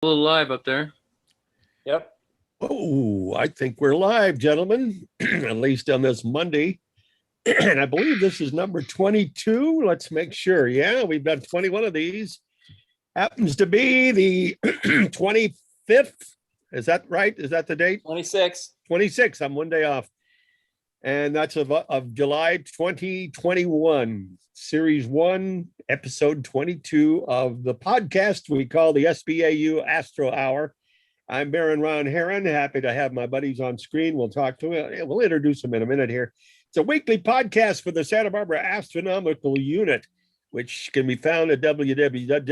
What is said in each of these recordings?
A little live up there. Yep. Oh, I think we're live, gentlemen, at least on this Monday. And I believe this is number 22. Let's make sure. Yeah, we've done 21 of these. Happens to be the 25th. Is that right? Is that the date? 26. 26. I'm one day off. And that's of July 2021, Series 1, Episode 22 of the podcast we call the SBAU Astro Hour. I'm Baron Ron Herron. Happy to have my buddies on screen. We'll talk to them. We'll introduce them in a minute here. It's a weekly podcast for the Santa Barbara Astronomical Unit, which can be found at www.sbau.org.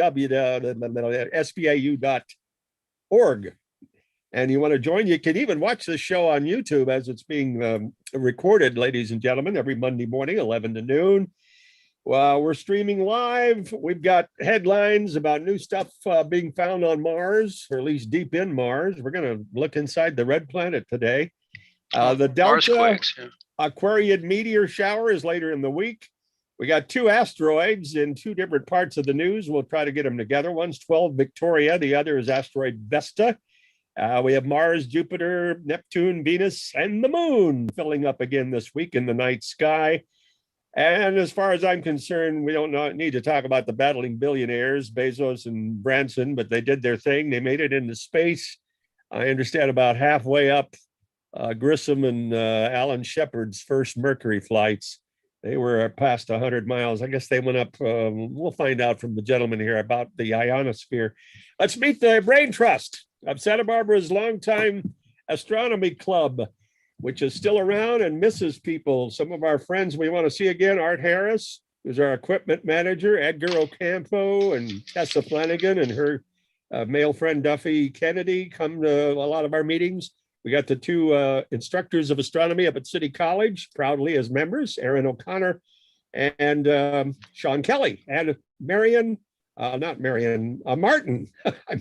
And you want to join, you can even watch the show on YouTube as it's being recorded, ladies and gentlemen, every Monday morning, 11 to noon. Well, we're streaming live. We've got headlines about new stuff being found on Mars, or at least deep in Mars. We're going to look inside the red planet today. The Delta Aquariid meteor shower is later in the week. We got two asteroids in two different parts of the news. We'll try to get them together. One's 12 Victoria. The other is asteroid Vesta. We have Mars, Jupiter, Neptune, Venus, and the moon filling up again this week in the night sky. And as far as I'm concerned, we don't need to talk about the battling billionaires, Bezos and Branson, but they did their thing. They made it into space. I understand about halfway up Grissom and Alan Shepard's first Mercury flights. They were past 100 miles. I guess they went up. We'll find out from the gentleman here about the ionosphere. Let's meet the Brain Trust of Santa Barbara's longtime astronomy club, which is still around and misses people. Some of our friends we want to see again, Art Harris, who's our equipment manager, Edgar Ocampo and Tessa Flanagan and her male friend Duffy Kennedy come to a lot of our meetings. We got the two instructors of astronomy up at City College, proudly as members, Aaron O'Connor and Sean Kelly, and Martin. I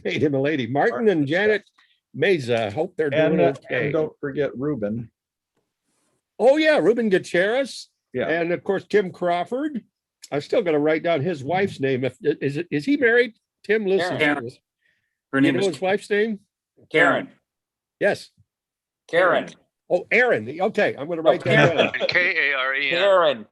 made him a lady. Martin and Janet Meza. Hope they're doing okay. And don't forget Ruben. Oh, yeah, Ruben Gutierrez. Yeah. And of course, Tim Crawford. I'm still going to write down his wife's name. Is he married? Tim, listen. Karen. Her name is his wife's name? Karen. Yes. Karen. Oh, Aaron. Okay, I'm going to write that down. Karen.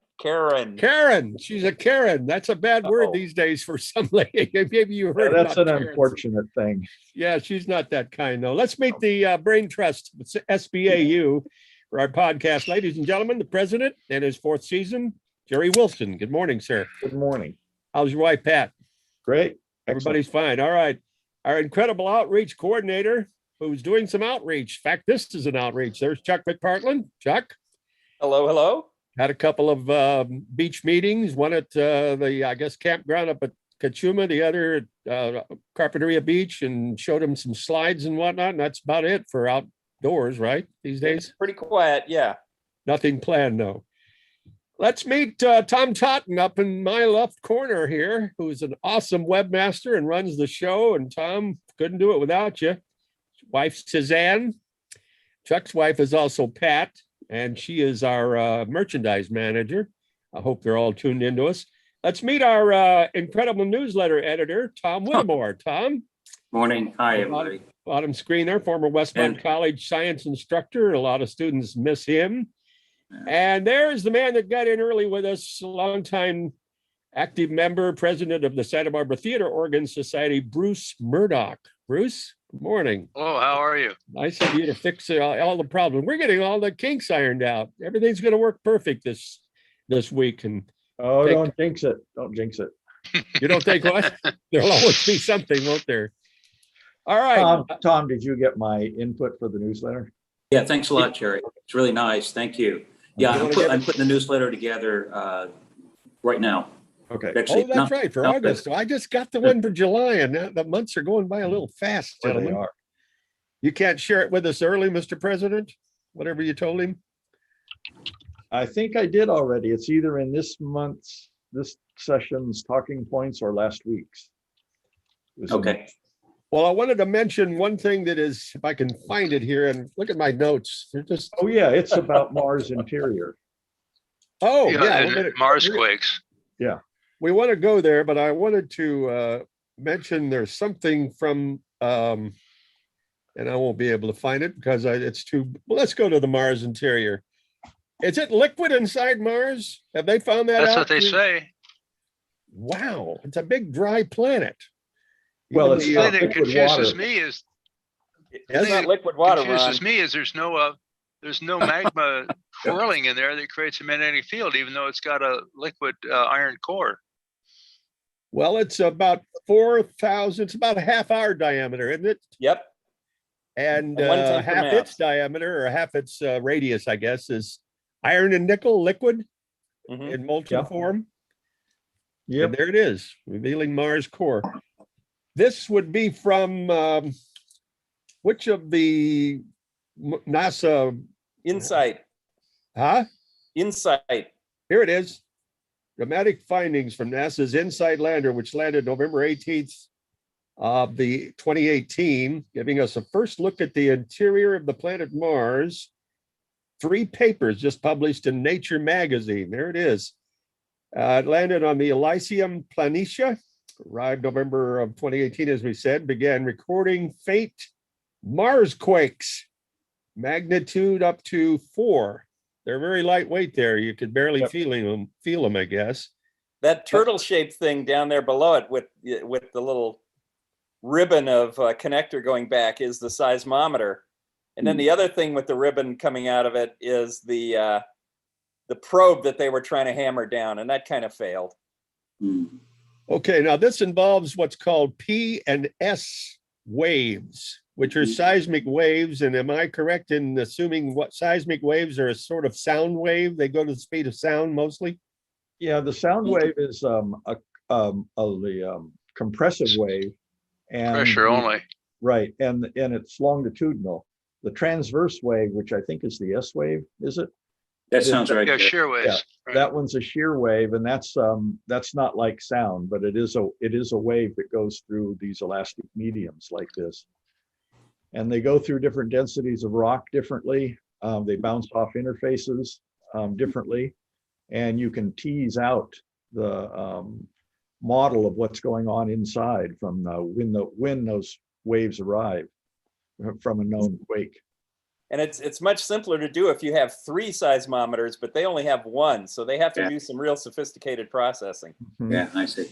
Karen. She's a Karen. That's a bad word these days for some lady. Maybe you heard that's an Karens. unfortunate thing. Yeah, she's not that kind, though. Let's meet the Brain Trust, SBAU, for our podcast. Ladies and gentlemen, the president and his fourth season, Jerry Wilson. Good morning, sir. Good morning. How's your wife, Pat? Great. Everybody's fine. All right. Our incredible outreach coordinator, who's doing some outreach. In fact, this is an outreach. There's ChuckMcP. Chuck. Hello. Had a couple of beach meetings, one at the campground up at Kachuma, the other at Carpinteria Beach, and showed them some slides and whatnot. And that's about it for outdoors, right? These days? It's pretty quiet, yeah. Nothing planned, no. Let's meet Tom Totten up in my left corner here, who's an awesome webmaster and runs the show. And Tom, couldn't do it without you. Wife, Suzanne. Chuck's wife is also Pat. And she is our merchandise manager. I hope they're all tuned into us. Let's meet our incredible newsletter editor, Tom Whittemore. Tom. Morning. Hi, everybody. Bottom screen there, former Westmont College science instructor. A lot of students miss him. And there's the man that got in early with us, a longtime active member, president of the Santa Barbara Theater Organ Society, Bruce Murdoch. Bruce, good morning. Oh, how are you? Nice of you to fix all the problems. We're getting all the kinks ironed out. Everything's going to work perfect this week. And don't jinx it. Don't jinx it. You don't think what? There'll always be something, won't there? All right. Tom, did you get my input for the newsletter? Yeah, thanks a lot, Jerry. It's really nice. Thank you. Yeah, I'm putting the newsletter together right now. Okay. Actually, that's right, for August. So I just got the one for July, and the months are going by a little fast, gentlemen. They are. You can't share it with us early, Mr. President? Whatever you told him? I think I did already. It's either in this session's talking points or last week's. Okay. Well, I wanted to mention one thing that is, if I can find it here, and look at my notes. They're just. Oh, yeah, it's about Mars interior. Oh, yeah. Mars quakes. Yeah. We want to go there, but I wanted to mention there's something from And I won't be able to find it because it's too, well, let's go to the Mars interior. Is it liquid inside Mars? Have they found that out? That's what they say. Wow, it's a big dry planet. Well, Even it's The the, thing that liquid confuses water. me is It's not liquid water, Ron. confuses me is there's no magma swirling in there that creates a magnetic field, even though it's got a liquid iron core. well, it's about 4,000, it's about a half our diameter, isn't it? Yep. And And 1/10 half mass. its diameter or half its radius, I guess, is iron and nickel liquid Mhm. in molten Yep. form. And Yep. there it is, revealing Mars core. This would be from which of the NASA, Insight. huh? Insight. Here it is. Dramatic findings from NASA's InSight lander, which landed November 18th of the 2018, giving us a first look at the interior of the planet Mars. 3 papers just published in Nature magazine. There it is. It landed on the Elysium Planitia, arrived November of 2018, as we said, began recording faint Mars quakes, magnitude up to 4. They're very lightweight there. You could barely Yep. feel them, I guess. That turtle-shaped thing down there below it with the little ribbon of connector going back is the seismometer. And then the other thing with the ribbon coming out of it is the probe that they were trying to hammer down, and that kind of failed. Hmm. Okay, now this involves what's called P and S waves, which are seismic waves. And am I correct in assuming what seismic waves are a sort of sound wave? They go to the speed of sound mostly? Yeah, the sound wave is compressive wave. And Pressure only. right, and it's longitudinal. The transverse wave, which I think is the S wave, is it? That sounds right. Yeah, Jerry. shear waves. Right. That one's a shear wave, and that's not like sound, but it is a wave that goes through these elastic mediums like this. And they go through different densities of rock differently. They bounce off interfaces differently, and you can tease out the model of what's going on inside from when those waves arrive from a known quake. And it's much simpler to do if you have 3 seismometers, but they only have 1. So they have to Yeah. do some real sophisticated processing. Yeah, I see.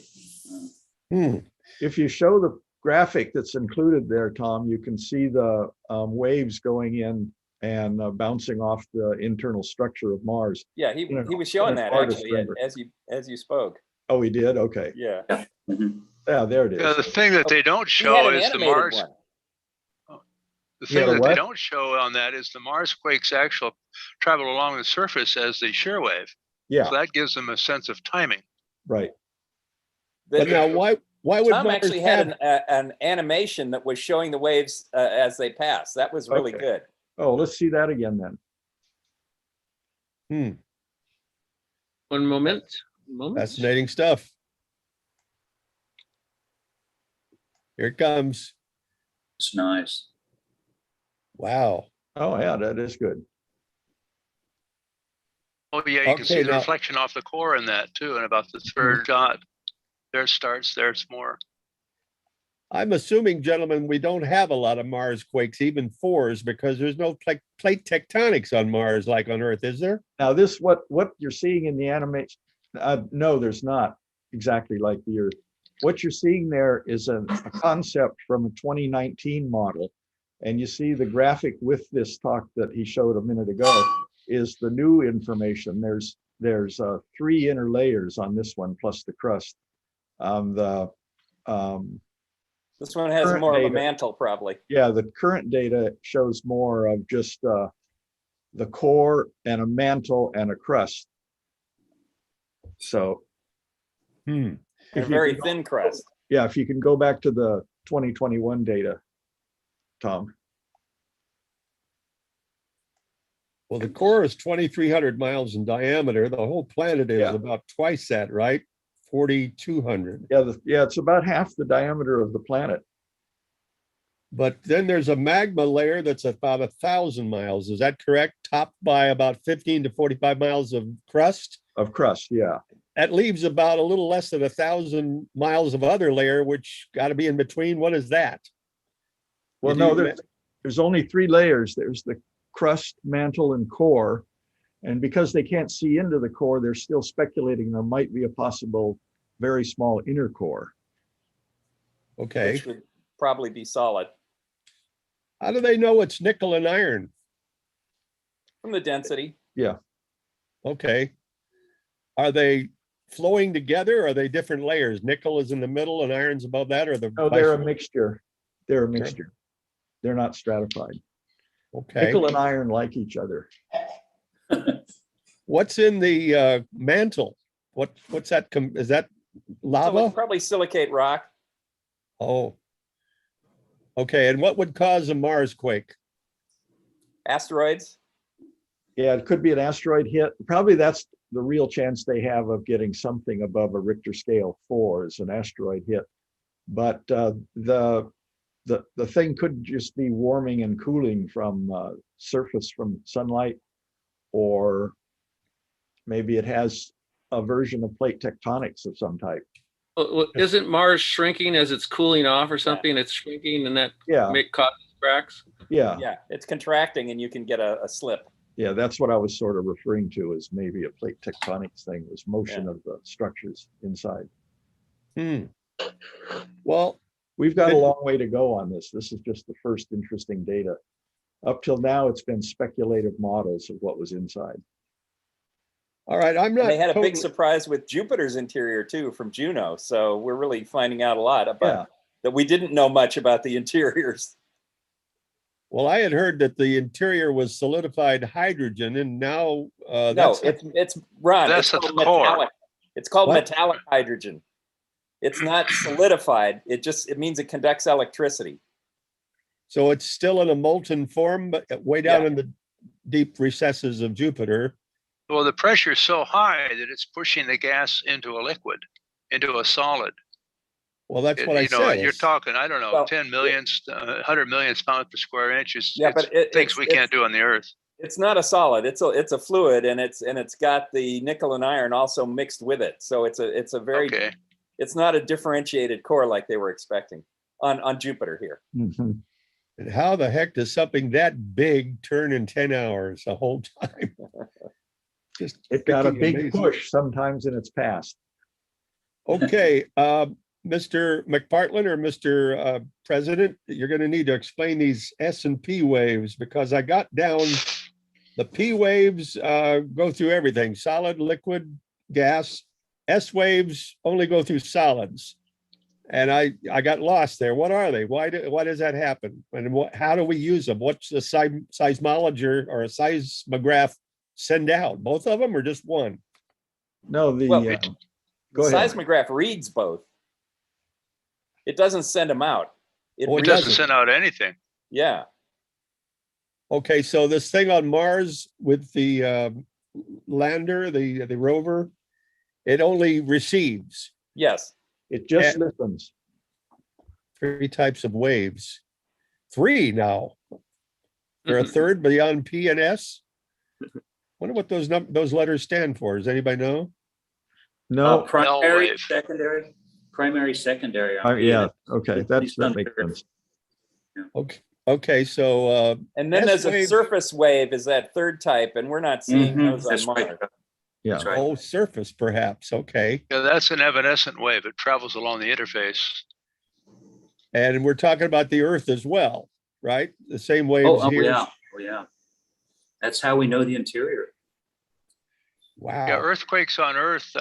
Hmm. If you show the graphic that's included there, Tom, you can see the waves going in and bouncing off the internal structure of Mars. Yeah, he was showing that artist actually render. as you spoke. Oh, he did? Okay. Yeah. Mhm. Yeah, there it is. Yeah, the thing that they don't He had show an is the animated Mars. one. The Yeah, thing the that what? they don't show on that is the Mars quakes actually travel along the surface as the shear wave. Yeah, So that gives them a sense of timing. right. But now why would Tom Mars actually have, had an animation that was showing the waves as they pass. That was really Okay. good. Oh, let's see that again then. One moment. fascinating stuff. Here it comes. It's nice. Wow. Oh, yeah, that is good. Oh yeah, you can see Okay, the now- reflection off the core in that too, and about the third dot. There it starts, there's more. I'm assuming, gentlemen, we don't have a lot of Mars quakes, even 4s, because there's no plate tectonics on Mars like on Earth, is there? Now this, what you're seeing in the animation, no, there's not exactly like the Earth. What you're seeing there is a concept from a 2019 model. And you see the graphic with this talk that he showed a minute ago is the new information. There's 3 inner layers on this one, plus the crust. This one has Current more of a data. mantle, probably. Yeah, the current data shows more of just the core and a mantle and a crust. So And a if you very can- thin crust. yeah, if you can go back to the 2021 data, Tom. Well, the core is 2,300 miles in diameter. The whole planet is Yeah. about twice that, right? 4,200. Yeah, it's about half the diameter of the planet. But then there's a magma layer that's about 1,000 miles. Is that correct? Topped by about 15 to 45 miles of crust. Of crust, yeah. That leaves about a little less than 1,000 miles of other layer, which got to be in between. What is that? Well, You no, do- there's only 3 layers. There's the crust, mantle, and core. And because they can't see into the core, they're still speculating there might be a possible very small inner core. Okay. Which would probably be solid How do they know it's nickel and iron? from the density. Yeah. Okay. Are they flowing together? Or are they different layers? Nickel is in the middle and iron's above that, or the No, they're a vice- mixture. They're a Okay. mixture. They're not stratified. Okay. Nickel and iron like each other. What's in the mantle? What's that? Is that So lava? it's probably silicate rock. Oh. Okay, and what would cause a Mars quake? Asteroids. Yeah, it could be an asteroid hit. Probably that's the real chance they have of getting something above a Richter scale 4 is an asteroid hit. But the thing could just be warming and cooling from surface from sunlight, or maybe it has a version of plate tectonics of some type. Well, isn't Mars shrinking as it's cooling off or something? It's shrinking and that Yeah, causes cracks. yeah, Yeah, it's contracting and you can get a slip. yeah. That's what I was sort of referring to as maybe a plate tectonics thing, was motion of the structures inside. Hmm. Well, We've got a long way to go on this. This is just the first interesting data. Up till now, it's been speculative models of what was inside. all right, I'm And not they had a big totally- surprise with Jupiter's interior too from Juno. So we're really finding out a lot about Yeah. that we didn't know much about the interiors. Well, I had heard that the interior was solidified hydrogen, and now No, that's it's Ron. That's It's at the called core. metallic. It's called What? metallic hydrogen. It's not solidified. It means it conducts electricity. so it's still in a molten form, but way down Yeah. in the deep recesses of Jupiter. Well, the pressure is so high that it's pushing the gas into a liquid, into a solid. Well, that's It- what I you know, said. you're talking, I don't know, Well, 10 millions, 100 millions pounds per square inch. It's Yeah, but things we can't do on the Earth. It's not a solid. It's a fluid, and it's got the nickel and iron also mixed with it. So it's a very Okay. it's not a differentiated core like they were expecting on Jupiter here. Mhm. And how the heck does something that big turn in 10 hours the whole time? Just It got a freaking big amazing. push sometimes in its past. Okay, Mr. McPartland or Mr. President, you're going to need to explain these S and P waves, because I got down the P waves go through everything: solid, liquid, gas. S waves only go through solids, and I got lost there. What are they? Why does that happen? And how do we use them? What's the seismology or a seismograph send out? Both of them or just one? No, the, Well, go The ahead. seismograph reads both. It doesn't send them out. It Oh, it It reads doesn't doesn't. send out anything. Yeah. Okay, so this thing on Mars with the lander, the rover, it only receives Yes. It just and- listens. 3 types of waves. 3 now. There a Mhm. third beyond P and S? Wonder what those letters stand for. Does anybody know? No, Primary, wave. secondary, primary, secondary. yeah, okay, that makes Thunder. sense. Okay, so And then there's a S-wave. surface wave is that third type, and we're not seeing Mhm, those on that's Mars. right. Yeah. That's right. oh, surface perhaps. Okay. Yeah, that's an evanescent wave. It travels along the interface. And we're talking about the Earth as well, right? The same waves Oh, here. yeah, oh, yeah. That's how we know the interior. Wow. Yeah, earthquakes on Earth,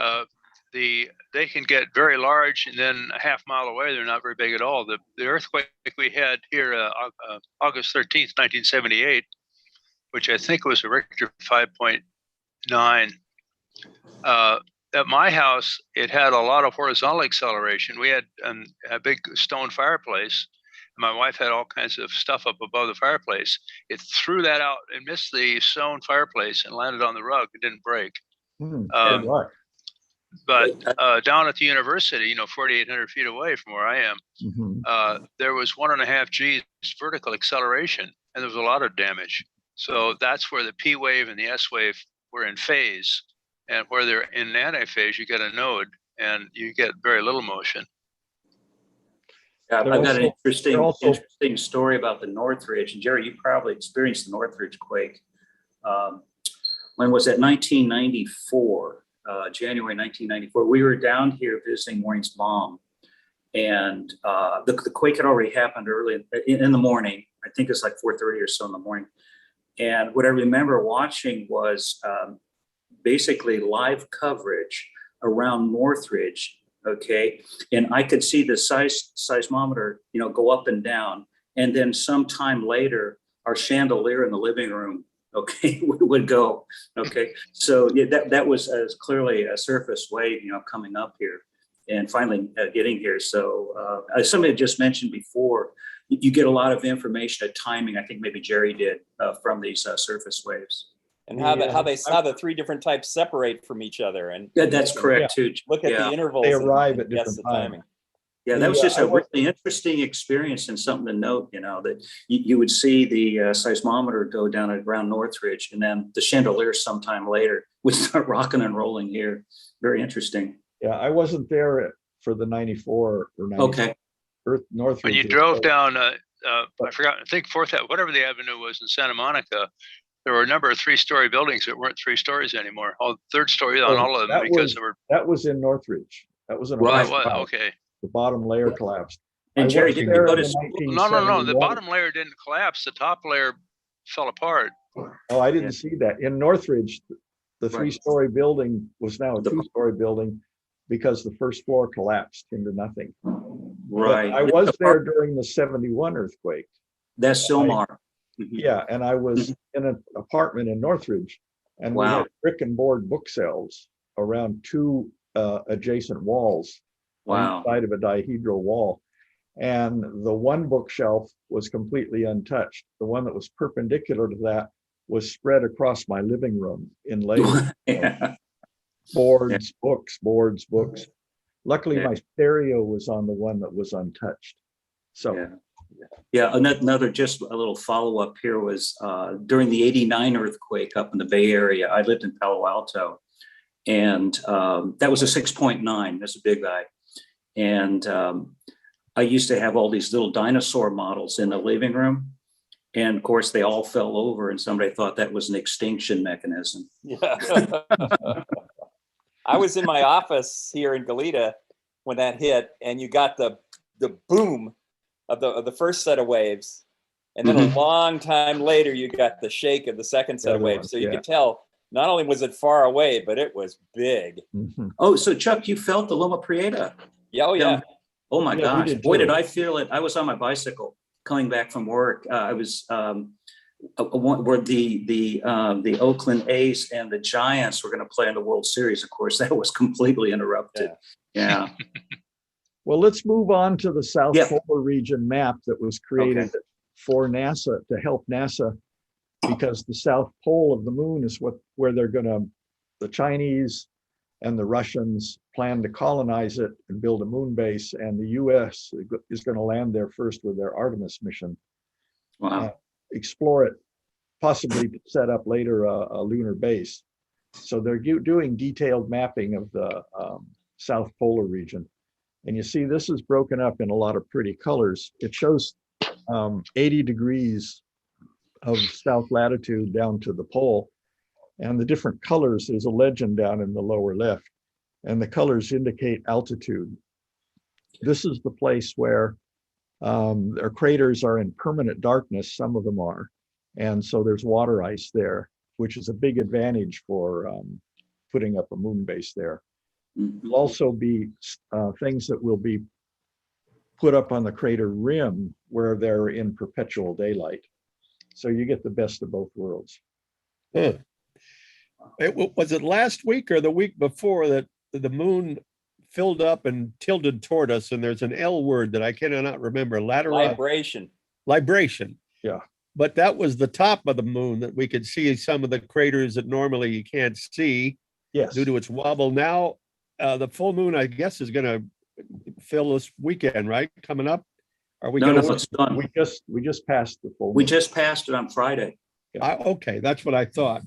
they can get very large, and then a half mile away, they're not very big at all. The earthquake we had here, August 13th, 1978, which I think was a Richter 5.9. At my house, it had a lot of horizontal acceleration. We had a big stone fireplace. My wife had all kinds of stuff up above the fireplace. It threw that out and missed the stone fireplace and landed on the rug. It didn't break. Good Um, luck. But down at the university, 4,800 feet away from where I am, Mhm. there was 1.5 G's vertical acceleration, and there was a lot of damage. So that's where the P wave and the S wave were in phase. And where they're in antiphase, you get a node and you get very little motion. I've They're got an also- interesting, they're also- interesting story about the Northridge. And Jerry, you probably experienced the Northridge quake. When was that? 1994, January 1994. We were down here visiting Morning's mom, and the quake had already happened early in the morning. I think it's like 4:30 or so in the morning. And what I remember watching was basically live coverage around Northridge. Okay, and I could see the seismometer, go up and down, and then sometime later, our chandelier in the living room, okay, would go. Okay, so yeah, that was clearly a surface wave, coming up here, and finally getting here. So as somebody just mentioned before, you get a lot of information, a timing. I think maybe Jerry did from these surface waves. And how the three different types separate from each other. And Yeah, that's correct too. look at the intervals. They arrive and at guess different the times. timing. Yeah, that was just a really interesting experience and something to note, that you would see the seismometer go down around Northridge, and then the chandelier sometime later would start rocking and rolling here. Very interesting. Yeah, I wasn't there for the 94 or 90. Okay. Northridge. When you drove down, I forgot, I think Fourth, whatever the avenue was in Santa Monica, there were a number of 3-story buildings that weren't 3 stories anymore. All third story on all of them because there were. That was in Northridge. That was in a Right. Okay. The bottom layer collapsed. And I Jerry, wasn't did you there go in to the No. The 1971. bottom layer didn't collapse. The top layer fell apart. Oh, I didn't see that. In Northridge, the Right. 3-story building was now a 2-story building because the first floor collapsed into nothing. Right. But I was there during the 71 earthquake. That's Silmar. Yeah, and I was in an apartment in Northridge, and we Wow. had brick and board bookshelves around 2 adjacent walls on Wow. each side of a dihedral wall. And the one bookshelf was completely untouched. The one that was perpendicular to that was spread across my living room in layers. Yeah. Boards, books. Luckily, Yeah. my stereo was on the one that was untouched. So Yeah. Yeah, another just a little follow-up here was during the 89 earthquake up in the Bay Area. I lived in Palo Alto, and that was a 6.9. That's a big guy. And I used to have all these little dinosaur models in the living room. And of course, they all fell over, and somebody thought that was an extinction mechanism. Yeah. I was in my office here in Goleta when that hit, and you got the boom of the first set of waves, and then a long time later you got the shake of the second set of waves. So you could tell not only was it far away, but it was big. Oh, so Chuck, you felt the Loma Prieta? Yeah, oh yeah. Oh my Yeah, we gosh, did boy, too. did I feel it. I was on my bicycle coming back from work. I was where the Oakland A's and the Giants were going to play in the World Series. Of course, that was completely interrupted. Yeah. Well, let's move on to the South Yeah. Polar region map that was created for NASA to help NASA, because the South Pole of the moon is where the Chinese and the Russians plan to colonize it and build a moon base, and the US is going to land there first with their Artemis mission. Wow. Explore it, possibly set up later a lunar base. So they're doing detailed mapping of the South Polar region. And you see, this is broken up in a lot of pretty colors. It shows 80 degrees of south latitude down to the pole. And the different colors, there's a legend down in the lower left. And the colors indicate altitude. This is the place where their craters are in permanent darkness, some of them are. And so there's water ice there, which is a big advantage for putting up a moon base there. There'll also be things that will be put up on the crater rim where they're in perpetual daylight. So you get the best of both worlds. Huh. Was it last week or the week before that the moon filled up and tilted toward us, and there's an L word that I cannot remember, Libration. libration. Yeah. But that was the top of the moon that we could see some of the craters that normally you can't see Yes. due to its wobble. Now, the full moon, I guess, is going to fill this weekend, right? Coming up. Are we No, going no, it's to? done. We just passed the full We moon. just passed it on Friday. Okay, that's what I thought,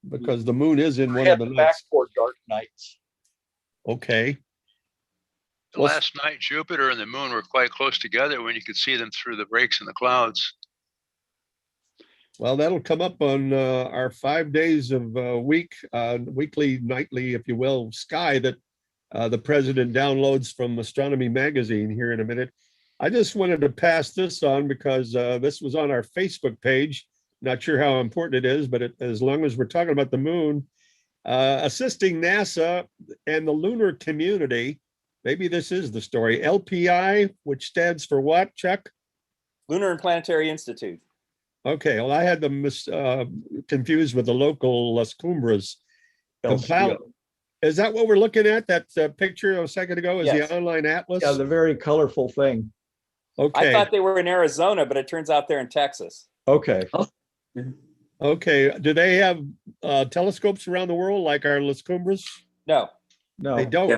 because the moon is in one We of had the the nights. backboard dark nights. Okay. Well, last night, Jupiter and the moon were quite close together when you could see them through the breaks in the clouds. Well, that'll come up on our 5 days of weekly, nightly, if you will, sky that the president downloads from Astronomy Magazine here in a minute. I just wanted to pass this on because this was on our Facebook page. Not sure how important it is, but as long as we're talking about the moon, assisting NASA and the lunar community, maybe this is the story. LPI, which stands for what, Chuck? Lunar and Planetary Institute. Okay, well, I had them confused with the local Las Cumbres. Is that what we're looking at? That picture a second ago is Yes. the online atlas? Yeah, the very colorful thing. Okay. I thought they were in Arizona, but it turns out they're in Texas. Okay. Okay. Do they have telescopes around the world like our Las Cumbres? No. No. They don't. Yeah.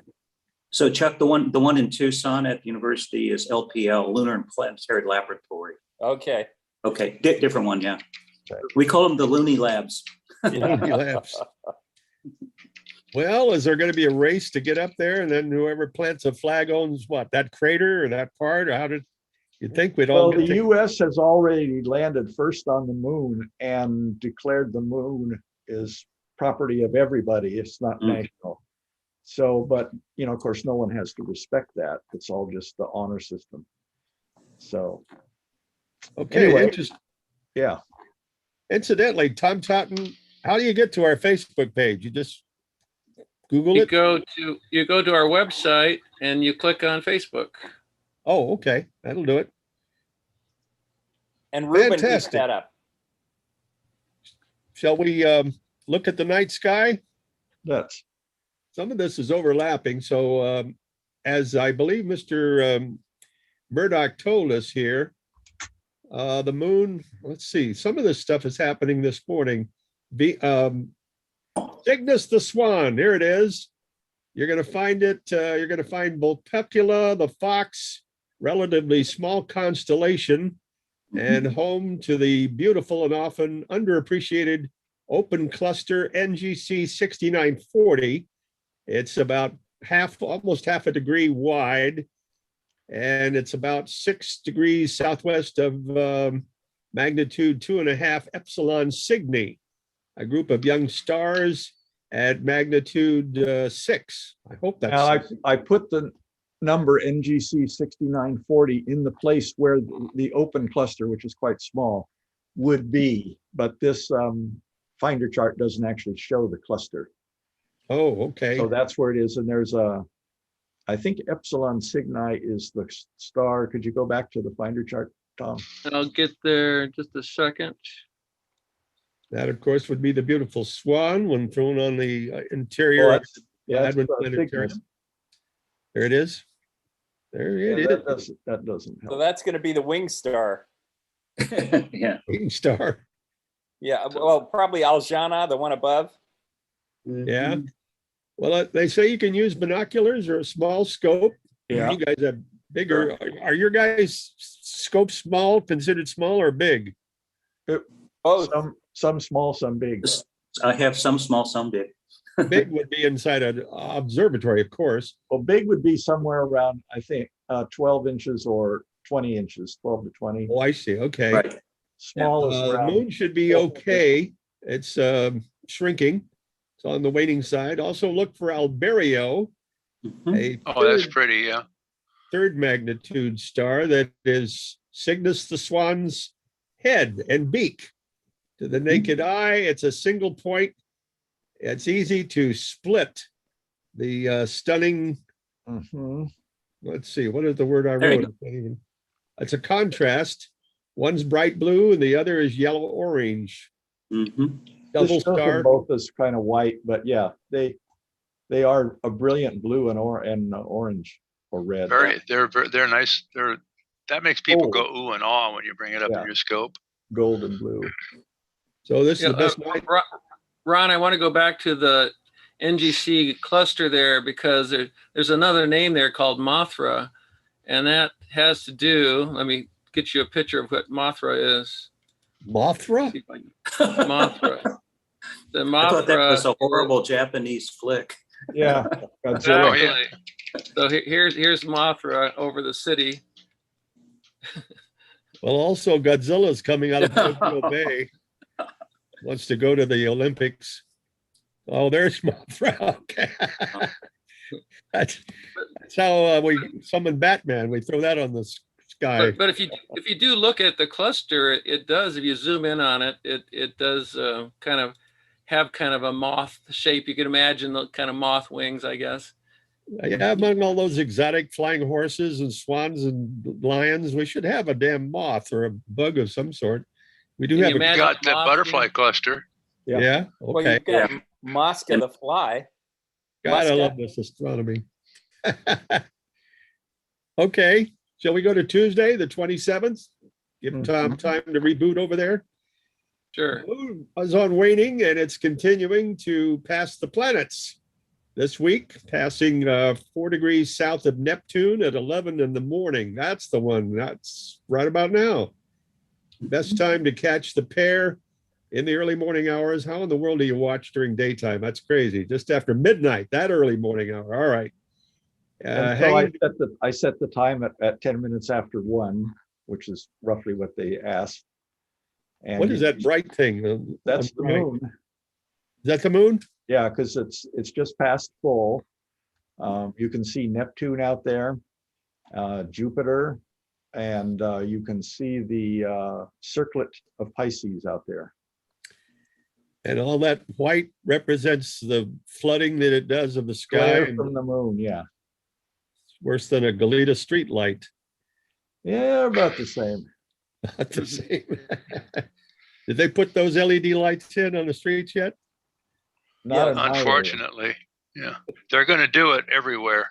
So Chuck, the one in Tucson at the university is LPL, Lunar and Planetary Laboratory. Okay. Okay, different one, yeah. Okay. We call them the Looney Labs. Looney Labs. Well, is there going to be a race to get up there, and then whoever plants a flag owns what, that crater or that part? Or how did you think we'd all Well, get the to- U.S. has already landed first on the moon and declared the moon is property of everybody. It's not national. So, but, you know, of course, no one has to respect that. It's all just the honor system. So, Okay, anyway. yeah. yeah. Incidentally, Tom Totten, how do you get to our Facebook page? You just Google You it? go to our website and you click on Facebook. Oh, okay. That'll do it. And Ruben keeps Fantastic. that up. Shall we look at the night sky? That's Some of this is overlapping. So as I believe Mr. Murdoch told us here, the moon, let's see, some of this stuff is happening this morning. Cygnus the Swan, there it is. You're going to find it. You're going to find Vulpecula, the Fox, relatively small constellation, and home to the beautiful and often underappreciated open cluster NGC 6940. It's about almost half a degree wide, and it's about 6 degrees southwest of magnitude 2.5 Epsilon Cygni, a group of young stars at magnitude 6. I hope that's now six. I put the number NGC 6940 in the place where the open cluster, which is quite small, would be, but this finder chart doesn't actually show the cluster. Oh, okay. So that's where it is. And there's I think Epsilon Cygni is the star. Could you go back to the finder chart, Tom? I'll get there in just a second. That, of course, would be the beautiful swan when thrown on the Oh, interior. that's- yeah, that's Advent the Planetarium. Cygnus. There it is. There it Yeah, is. that doesn't So help. that's going to be the wing star. Yeah. Green star. Yeah. Well, probably Aljana, the one above. Yeah. Well, they say you can use binoculars or a small scope. Yeah. You guys have bigger. Are your guys scopes small, considered small or big? Both. Some small, some big. I have some small, some big. Big would be inside an observatory, of course. Well, big would be somewhere around, I think, 12 inches or 20 inches, 12 to 20. Oh, I see. Okay. Right. Small is The around. moon should be okay. It's shrinking. It's on the waning side. Also look for Alberio, Mhm. a Oh, that's pretty, yeah. third magnitude star that is Cygnus the Swan's head and beak. To the naked eye, it's a single point. It's easy to split the stunning, Mhm. let's see, what is the word I There you wrote? It's a contrast. One's bright blue and the other is yellow orange. Mhm. Double This shows them star. both as kind of white, but yeah, they are a brilliant blue and orange or red. They're nice. That makes people Oh. go ooh and ah when you bring it up Yeah. in your scope. Gold and blue. So this is Yeah, the best night. Ron, I want to go back to the NGC cluster there because there's another name there called Mothra, and that has to do, let me get you a picture of what Mothra is. Mothra? See if I can- Mothra. The I thought that was Mothra, a horrible Japanese flick. Yeah. Godzilla. Exactly. So here's Mothra over the city. Well, also Godzilla's coming out of Tokyo Bay. Wants to go to the Olympics. Oh, there's Mothra. Okay. That's how we summon Batman. We throw that on the sky. But if you do look at the cluster, it does. If you zoom in on it, it does kind of have kind of a moth shape. You can imagine the kind of moth wings, I guess. Yeah, among all those exotic flying horses and swans and lions, we should have a damn moth or a bug of some sort. We do Can have you a imagine Got the moth, butterfly you know? cluster. Yeah. yeah. Well, Okay. you've got Mosca the fly. God, I Muscat. love this astronomy. Okay, shall we go to Tuesday, the 27th? Give Tom time to reboot over there. Sure. Moon is on waning and it's continuing to pass the planets this week, passing 4 degrees south of Neptune at 11 in the morning. That's the one. That's right about now. Best time to catch the pair in the early morning hours. How in the world do you watch during daytime? That's crazy. Just after midnight, that early morning hour. All right. And so I set the time at 10 minutes after 1, which is roughly what they asked. And what is that bright thing? That's the moon. Is that the moon? Yeah, because it's just past full. You can see Neptune out there, Jupiter, and you can see the circlet of Pisces out there. And all that white represents the flooding that it does of the sky. Glare from the moon, yeah. Worse than a Goleta street light. Yeah, about the same. Not the same. Did they put those LED lights in on the streets yet? Not in my area. Unfortunately, yeah. They're going to do it everywhere.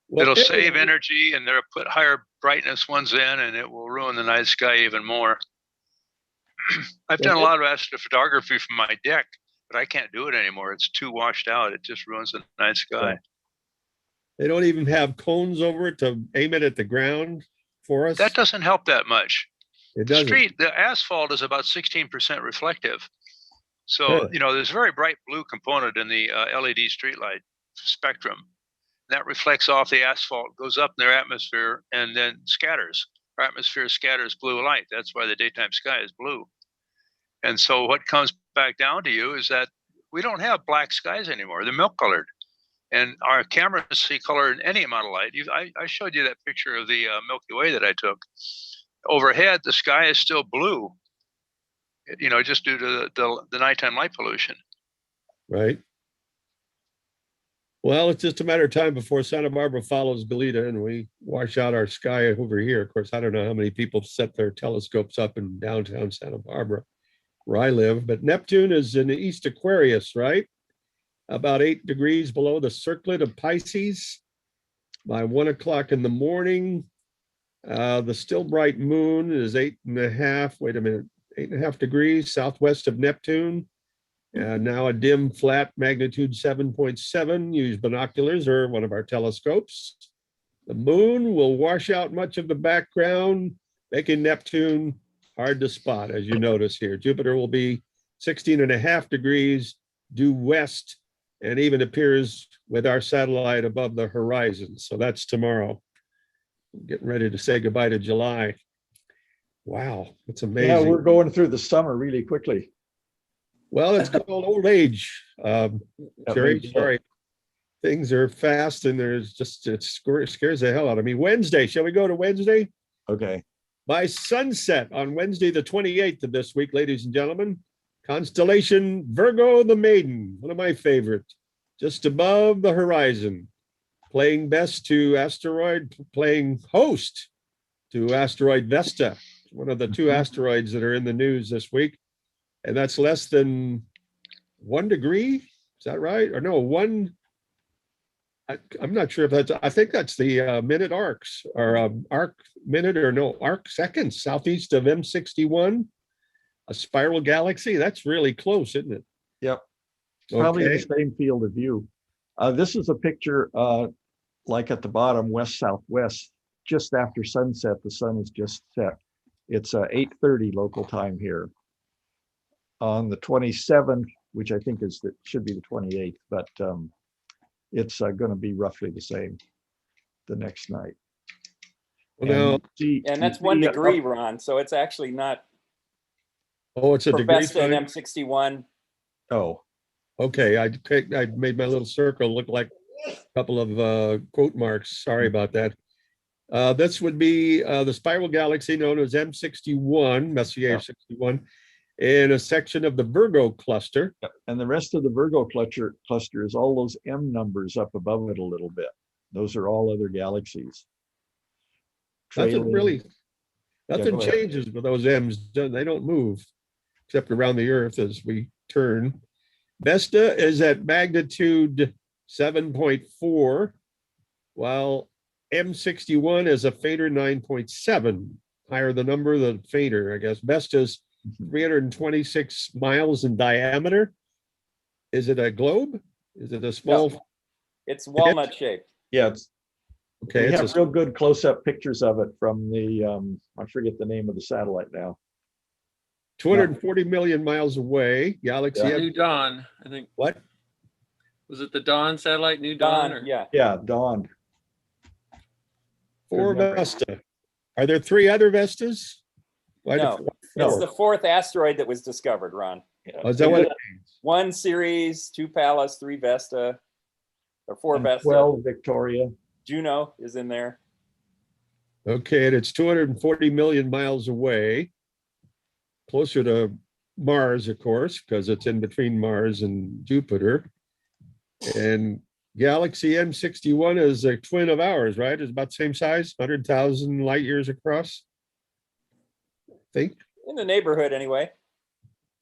Well, It'll save energy and they'll put higher brightness ones in and it will ruin the night sky even more. I've done a lot of astrophotography from my deck, but I can't do it anymore. It's too washed out. It just ruins the night sky. They don't even have cones over it to aim it at the ground for us. That doesn't help that much. It The doesn't. the asphalt is about 16% reflective. So, Really? you know, there's a very bright blue component in the LED streetlight spectrum. That reflects off the asphalt, goes up in their atmosphere, and then scatters. Our atmosphere scatters blue light. That's why the daytime sky is blue. And so what comes back down to you is that we don't have black skies anymore. They're milk colored. And our cameras see color in any amount of light. I showed you that picture of the Milky Way that I took. Overhead, the sky is still blue, you know, just due to the nighttime light pollution. Right. Well, it's just a matter of time before Santa Barbara follows Goleta and we wash out our sky over here. Of course, I don't know how many people set their telescopes up in downtown Santa Barbara, where I live, but Neptune is in the East Aquarius, right? About 8 degrees below the circlet of Pisces. By 1 o'clock in the morning, the still bright moon is 8.5 degrees southwest of Neptune. Now a dim flat magnitude 7.7. Use binoculars or one of our telescopes. The moon will wash out much of the background, making Neptune hard to spot, as you notice here. Jupiter will be 16.5 degrees due west and even appears with our satellite above the horizon. So that's tomorrow. Getting ready to say goodbye to July. Wow, it's amazing. Yeah, we're going through the summer really quickly. Well, it's called old age. Jerry, means sorry. Things are fast and there's just, it scares the hell out of me. Wednesday, shall we go to Wednesday? Okay. By sunset on Wednesday, the 28th of this week, ladies and gentlemen, constellation Virgo the Maiden, one of my favorites, just above the horizon, playing best to asteroid, playing host to asteroid Vesta, one of the 2 asteroids that are in the news this week. And that's less than 1 degree. Is that right? Or no, I'm not sure if that's, I think that's the minute arcs or arc minute or no, arc seconds southeast of M61, a spiral galaxy. That's really close, isn't it? Yep. Probably Okay. the same field of view. This is a picture like at the bottom, west southwest, just after sunset. The sun is just set. It's 8:30 local time here. On the 27th, which I think should be the 28th, but it's going to be roughly the same the next night. Well, And that's 1 degree, Ron. So it's actually not oh, it's a for degree Vesta and sign? M61. Oh, Okay, I made my little circle look like a couple of quote marks. Sorry about that. This would be the spiral galaxy known as M61, Messier 61, in a section of the Virgo cluster. and the rest of the Virgo cluster is all those M numbers up above it a little bit. Those are all other galaxies. Nothing really, nothing go ahead. changes with those M's. They don't move except around the Earth as we turn. Vesta is at magnitude 7.4, while M61 is a fainter 9.7. Higher the number, the fainter, I guess. Vesta's 326 miles in diameter. Is it a globe? Is it a small? No, it's walnut shaped. Yeah, Okay, we it's have a real good close-up pictures of it from the, I forget the name of the satellite now. 240 million miles away. Galaxy. Yeah. New Dawn, I think. What? Was it the Dawn satellite, New Dawn? Or? Yeah. Yeah, Dawn. Four Good memory. Vesta. Are there 3 other Vestas? Why No. do- It's the 4th asteroid that was discovered, Ron. Oh, is that what it means? 1 Ceres, 2 Pallas, 3 Vesta, or 4 And Vesta. 12 Victoria. Juno is in there. Okay, and it's 240 million miles away, closer to Mars, of course, because it's in between Mars and Jupiter. And Galaxy M61 is a twin of ours, right? It's about the same size, 100,000 light years across, I think. In the neighborhood, anyway.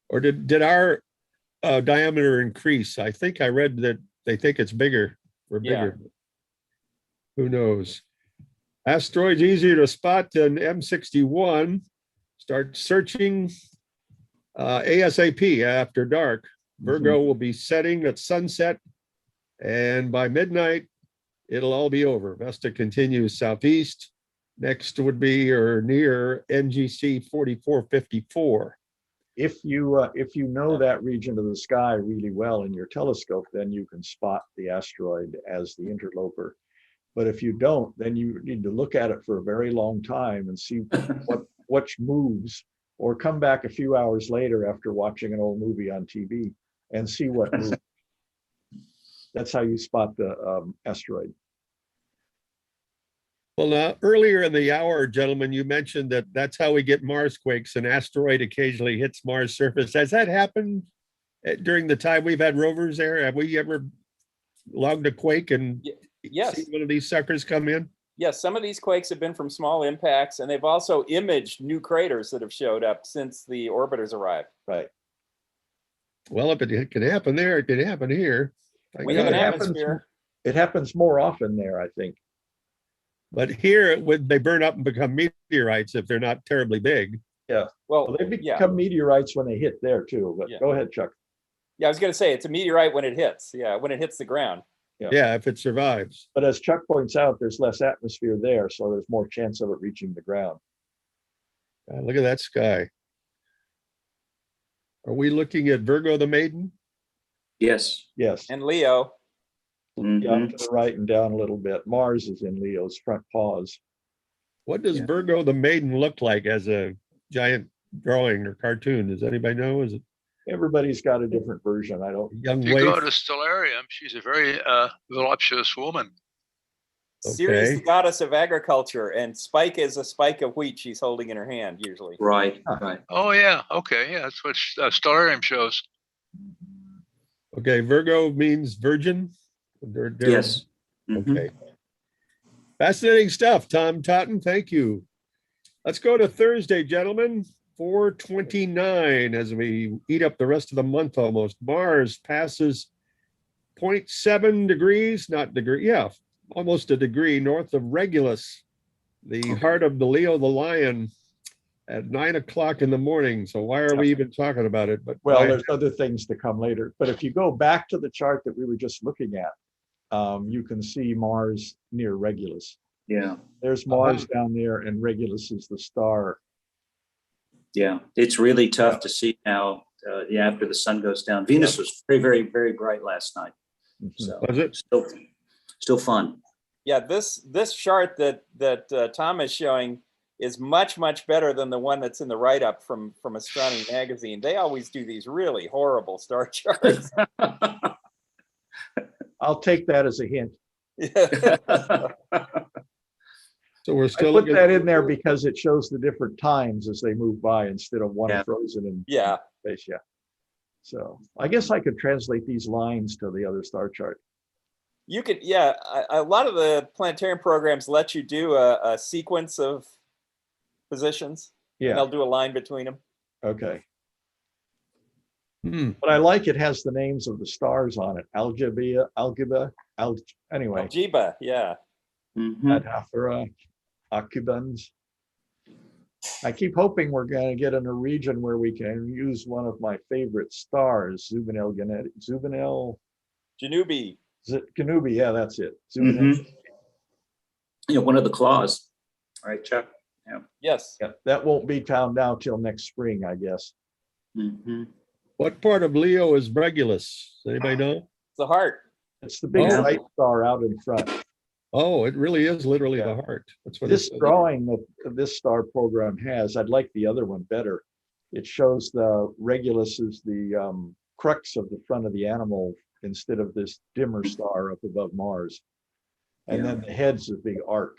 Or did our diameter increase? I think I read that they think it's bigger. We're Yeah. bigger. Who knows? Asteroids easier to spot than M61. Start searching ASAP after dark. Virgo will be setting at sunset, and by midnight, it'll all be over. Vesta continues southeast. Next would be or near NGC 4454. If you know that region of the sky really well in your telescope, then you can spot the asteroid as the interloper. But if you don't, then you need to look at it for a very long time and see what moves, or come back a few hours later after watching an old movie on TV and see what moves. That's how you spot the asteroid. Well, now, earlier in the hour, gentlemen, you mentioned that that's how we get Mars quakes. An asteroid occasionally hits Mars surface. Has that happened during the time we've had rovers there? Have we ever logged a quake and Yes. seen one of these suckers come in? Yes, some of these quakes have been from small impacts, and they've also imaged new craters that have showed up since the orbiters arrived. Right. Well, if it can happen there, it can happen here. Thank We have an God. atmosphere. It happens more often there, I think. But here, they burn up and become meteorites if they're not terribly big. Well, Well, they become yeah. meteorites when they hit there too, but Yeah. go ahead, Chuck. Yeah, I was going to say it's a meteorite when it hits. Yeah, when it hits the ground. Yeah. Yeah, if it survives. But as Chuck points out, there's less atmosphere there, so there's more chance of it reaching the ground. Look at that sky. Are we looking at Virgo the Maiden? Yes. Yes, And Leo. Mhm. down to the right and down a little bit. Mars is in Leo's front paws. What does Yeah. Virgo the Maiden look like as a giant drawing or cartoon? Does anybody know? Is it Everybody's got a different version. I don't, a young If you go waif? to Stellarium, she's a very voluptuous woman. Ceres, Okay. the goddess of agriculture, and Spike is a spike of wheat she's holding in her hand, usually. Right, right. Oh, yeah. Okay. Yeah, that's what Stellarium shows. Okay, Virgo means virgin? They're- Yes. Mhm. Okay. Fascinating stuff, Tom Totten. Thank you. Let's go to Thursday, gentlemen. 429 as we eat up the rest of the month almost. Mars passes 0.7 degrees, not degree, yeah, almost a degree north of Regulus, the heart of the Leo the Lion, at 9 o'clock in the morning. So why are we even talking about it? But well, why- there's other things to come later. But if you go back to the chart that we were just looking at, you can see Mars near Regulus. Yeah, There's Mars down there, and Regulus is the star. yeah. It's really tough to see now yeah, after the sun goes down. Venus was very, very, very bright last night. So Was it? Still fun. Yeah, this chart that Tom is showing is much better than the one that's in the write-up from Astronomy Magazine. They always do these really horrible star charts. I'll take that as a hint. So we're I still put looking that in there because it shows the different times as they move by instead of one Yeah. frozen in Yeah. space. Yeah. So I guess I could translate these lines to the other star chart. You could, yeah. A lot of the planetarium programs let you do a sequence of positions. And Yeah. they'll do a line between them. Okay. Hmm. But I like it has the names of the stars on it. Anyway, Algebra, yeah. Mhm. Adhathara, Akubans. I keep hoping we're going to get in a region where we can use one of my favorite stars, Zubanel, Janubi. Canubi. Yeah, that's it. Zubanel. Mhm. Yeah, one of the claws. All right, Chuck. Yes. Yeah, that won't be found now till next spring, I guess. Mhm. What part of Leo is Regulus? Does anybody know? It's the heart. It's the big Oh. white star out in front. Oh, it really is literally Yeah. the heart. That's what This it says. drawing that this star program has, I'd like the other one better. It shows the Regulus is the crux of the front of the animal instead of this dimmer star up above Mars. And Yeah. then the head's a big arc.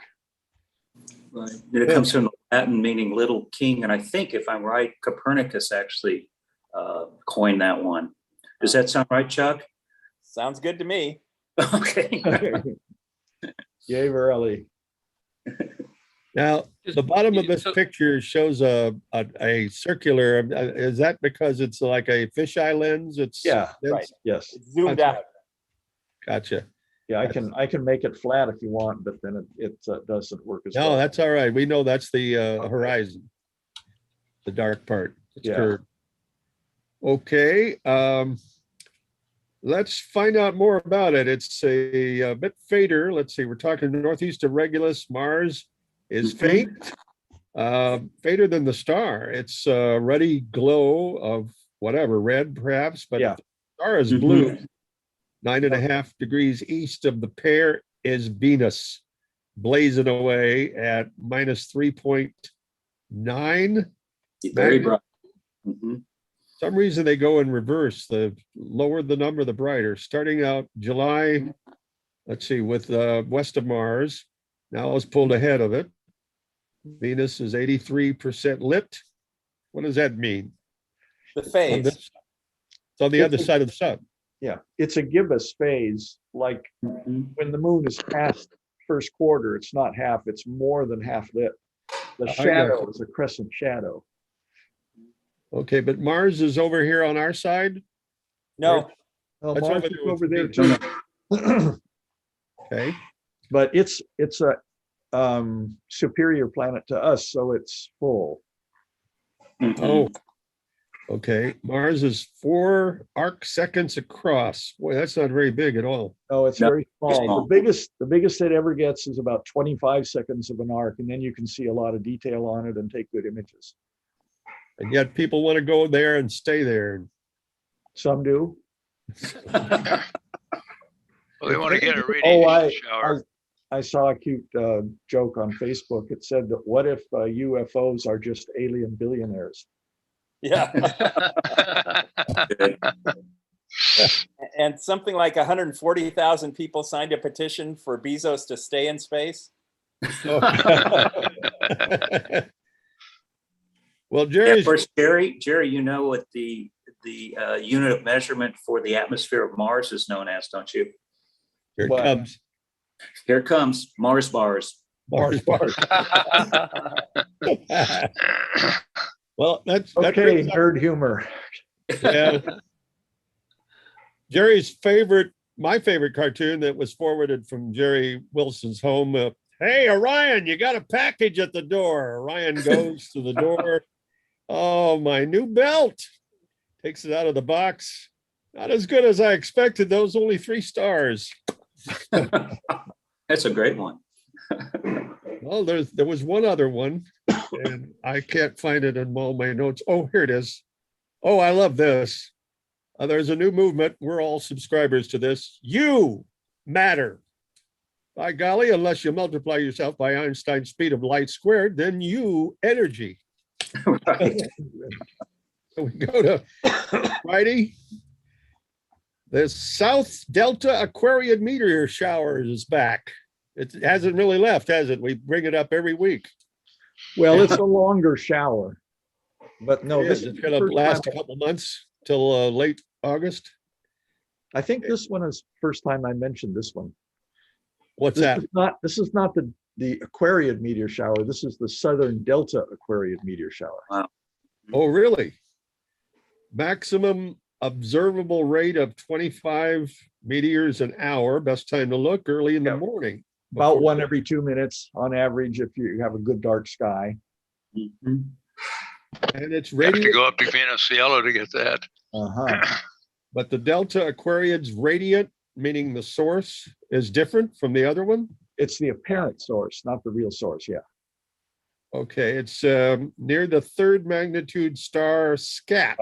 Right. And it comes from the Latin meaning little king. And I think, if I'm right, Copernicus actually coined that one. Does that sound right, Chuck? Sounds good to me. Okay. Yay, Verelli. Now, Just- the bottom of this so- picture shows a circular. Is that because it's like a fisheye lens? It's Yeah, right. Yes. It's zoomed Okay. out. Gotcha. Yeah, I can make it flat if you want, but then it doesn't work as No, well. that's all right. We know that's the horizon, the dark part. It's Yeah. curved. Okay. Let's find out more about it. It's a bit fainter. Let's see. We're talking northeast of Regulus. Mars is Mhm. faint, fainter than the star. It's a ruddy glow of whatever, red perhaps, but Yeah. the star is Mhm. blue. 9.5 degrees east of the pair is Venus, blazing away at minus 3.9. Very bright. Mhm. Some reason they go in reverse. The lower the number, the brighter. Starting out July, let's see, with west of Mars. Now it's pulled ahead of it. Venus is 83% lit. What does that mean? The On phase. this- It's on the other side of the sun. Yeah, it's a gibbous phase. Like Mhm. when the moon is past first quarter, it's not half, it's more than half lit. The I shadow got is a crescent shadow. Okay, but Mars is over here on our side. No, Oh, That's Mars over is there with over there Venus. too. Okay. But it's a superior planet to us, so it's full. Mhm. Oh, okay. Mars is 4 arc seconds across. Boy, that's not very big at all. No, it's No, very small. small. The biggest it ever gets is about 25 seconds of an arc, and then you can see a lot of detail on it and take good images. And yet people want to go there and stay there. Some do. Well, they want to get a Oh, radiation shower. I saw a cute joke on Facebook. It said that what if UFOs are just alien billionaires? yeah. Good. And something like 140,000 people signed a petition for Bezos to stay in space. Well, Yeah, Jerry's of course, Jerry, you know what the unit of measurement for the atmosphere of Mars is known as, don't you? here it What? comes. Here it comes, Mars bars. Mars bars. Well, that Okay, brings up- nerd humor. yeah. My favorite cartoon that was forwarded from Jerry Wilson's home. Hey, Orion, you got a package at the door. Orion goes to the door. Oh, my new belt. Takes it out of the box. Not as good as I expected. Those only 3 stars. That's a great one. Well, there was one other one, and I can't find it in all my notes. Oh, here it is. Oh, I love this. There's a new movement. We're all subscribers to this. You matter. By golly, unless you multiply yourself by Einstein's speed of light squared, then you energy. Right. So we go to Friday. The South Delta Aquariid meteor shower is back. It hasn't really left, has it? We bring it up every week. Well, it's a longer shower, but no, It this is. is It's the going to first last a time- couple months till late August. I think this one is first time I mentioned this one. What's This that? is not, this is not the Aquariid meteor shower. This is the Southern Delta Aquariid meteor shower. Oh, really? Maximum observable rate of 25 meteors an hour. Best time to look early in the morning. About before- one every 2 minutes on average if you have a good dark sky. Mhm. And it's You have to radiant, go up to Venezuela to get that. Uh-huh. but the Delta Aquariid's radiant, meaning the source, is different from the other one. It's the apparent source, not the real source. Yeah. Okay, it's near the third magnitude star Scat.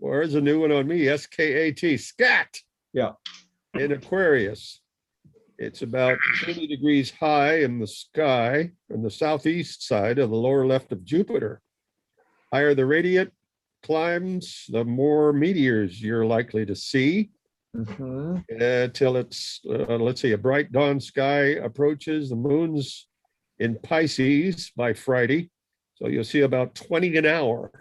Or is a new one on me, SKAT, Scat. Yeah. In Aquarius. It's about 30 degrees high in the sky on the southeast side of the lower left of Jupiter. Higher the radiant climbs, the more meteors you're likely to see. Mhm. Till it's, let's see, a bright dawn sky approaches the moon's in Pisces by Friday. So you'll see about 20 an hour.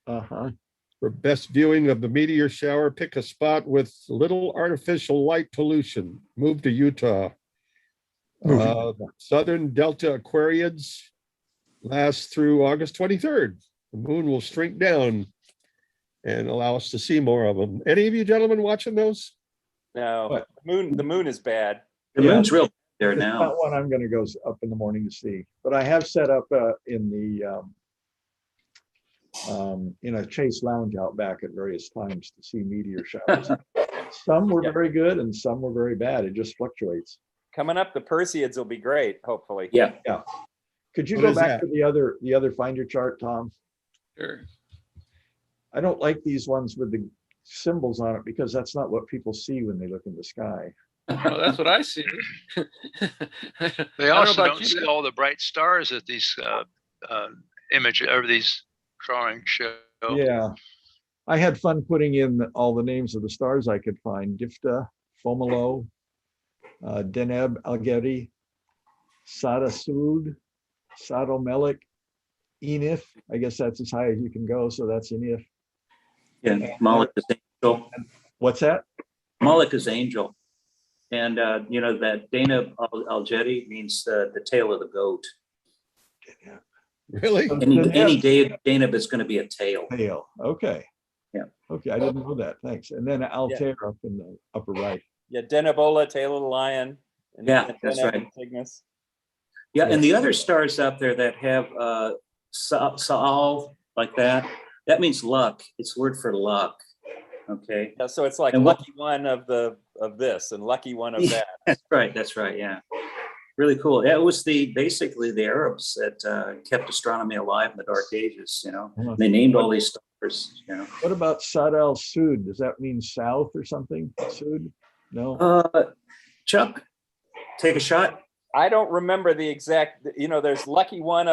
Uh-huh. For best viewing of the meteor shower, pick a spot with little artificial light pollution. Move to Utah. Southern Delta Aquariids last through August 23rd. The moon will shrink down and allow us to see more of them. Any of you gentlemen watching those? No, What? the moon is bad. The Yeah. moon's real there It's now. not one I'm going to go up in the morning to see, but I have set up in a Chase Lounge out back at various times to see meteor showers. Some were Yeah. very good and some were very bad. It just fluctuates. Coming up, the Perseids will be great, hopefully. Yeah. Could you What go is back that? to the other finder chart, Tom? Sure. I don't like these ones with the symbols on it because that's not what people see when they look in the sky. Well, that's what I see. They I don't know also about don't you, see all the bright stars that these image or these drawings show. Yeah. I had fun putting in all the names of the stars I could find. Difta, Fomalo, Deneb Algeri, Sada Sud, Sado Melik, Enif. I guess that's as high as you can go. So that's Enif. Yeah, Moloch is angel. What's that? Moloch is angel. And that Dana Algeri means the tail of the goat. Really? Any day Dana is going to be a tail. Tail. Okay. Yeah. Okay. I didn't know that. Thanks. And then Altair up in the upper right. Yeah, Denebola, tail of the lion. And Yeah, that's Deneb right. and Cygnus. Yeah, and the other stars up there that have Saal like that means luck. It's word for luck. Okay. Yeah, so it's like And what- lucky one of this and lucky one of that. That's right. Yeah. Really cool. Yeah, it was basically the Arabs that kept astronomy alive in the Dark Ages, Uh-huh. They named all these stars, What about Sad al Sud? Does that mean south or something? Sud? No. Chuck, take a shot. I don't remember the exact, there's lucky one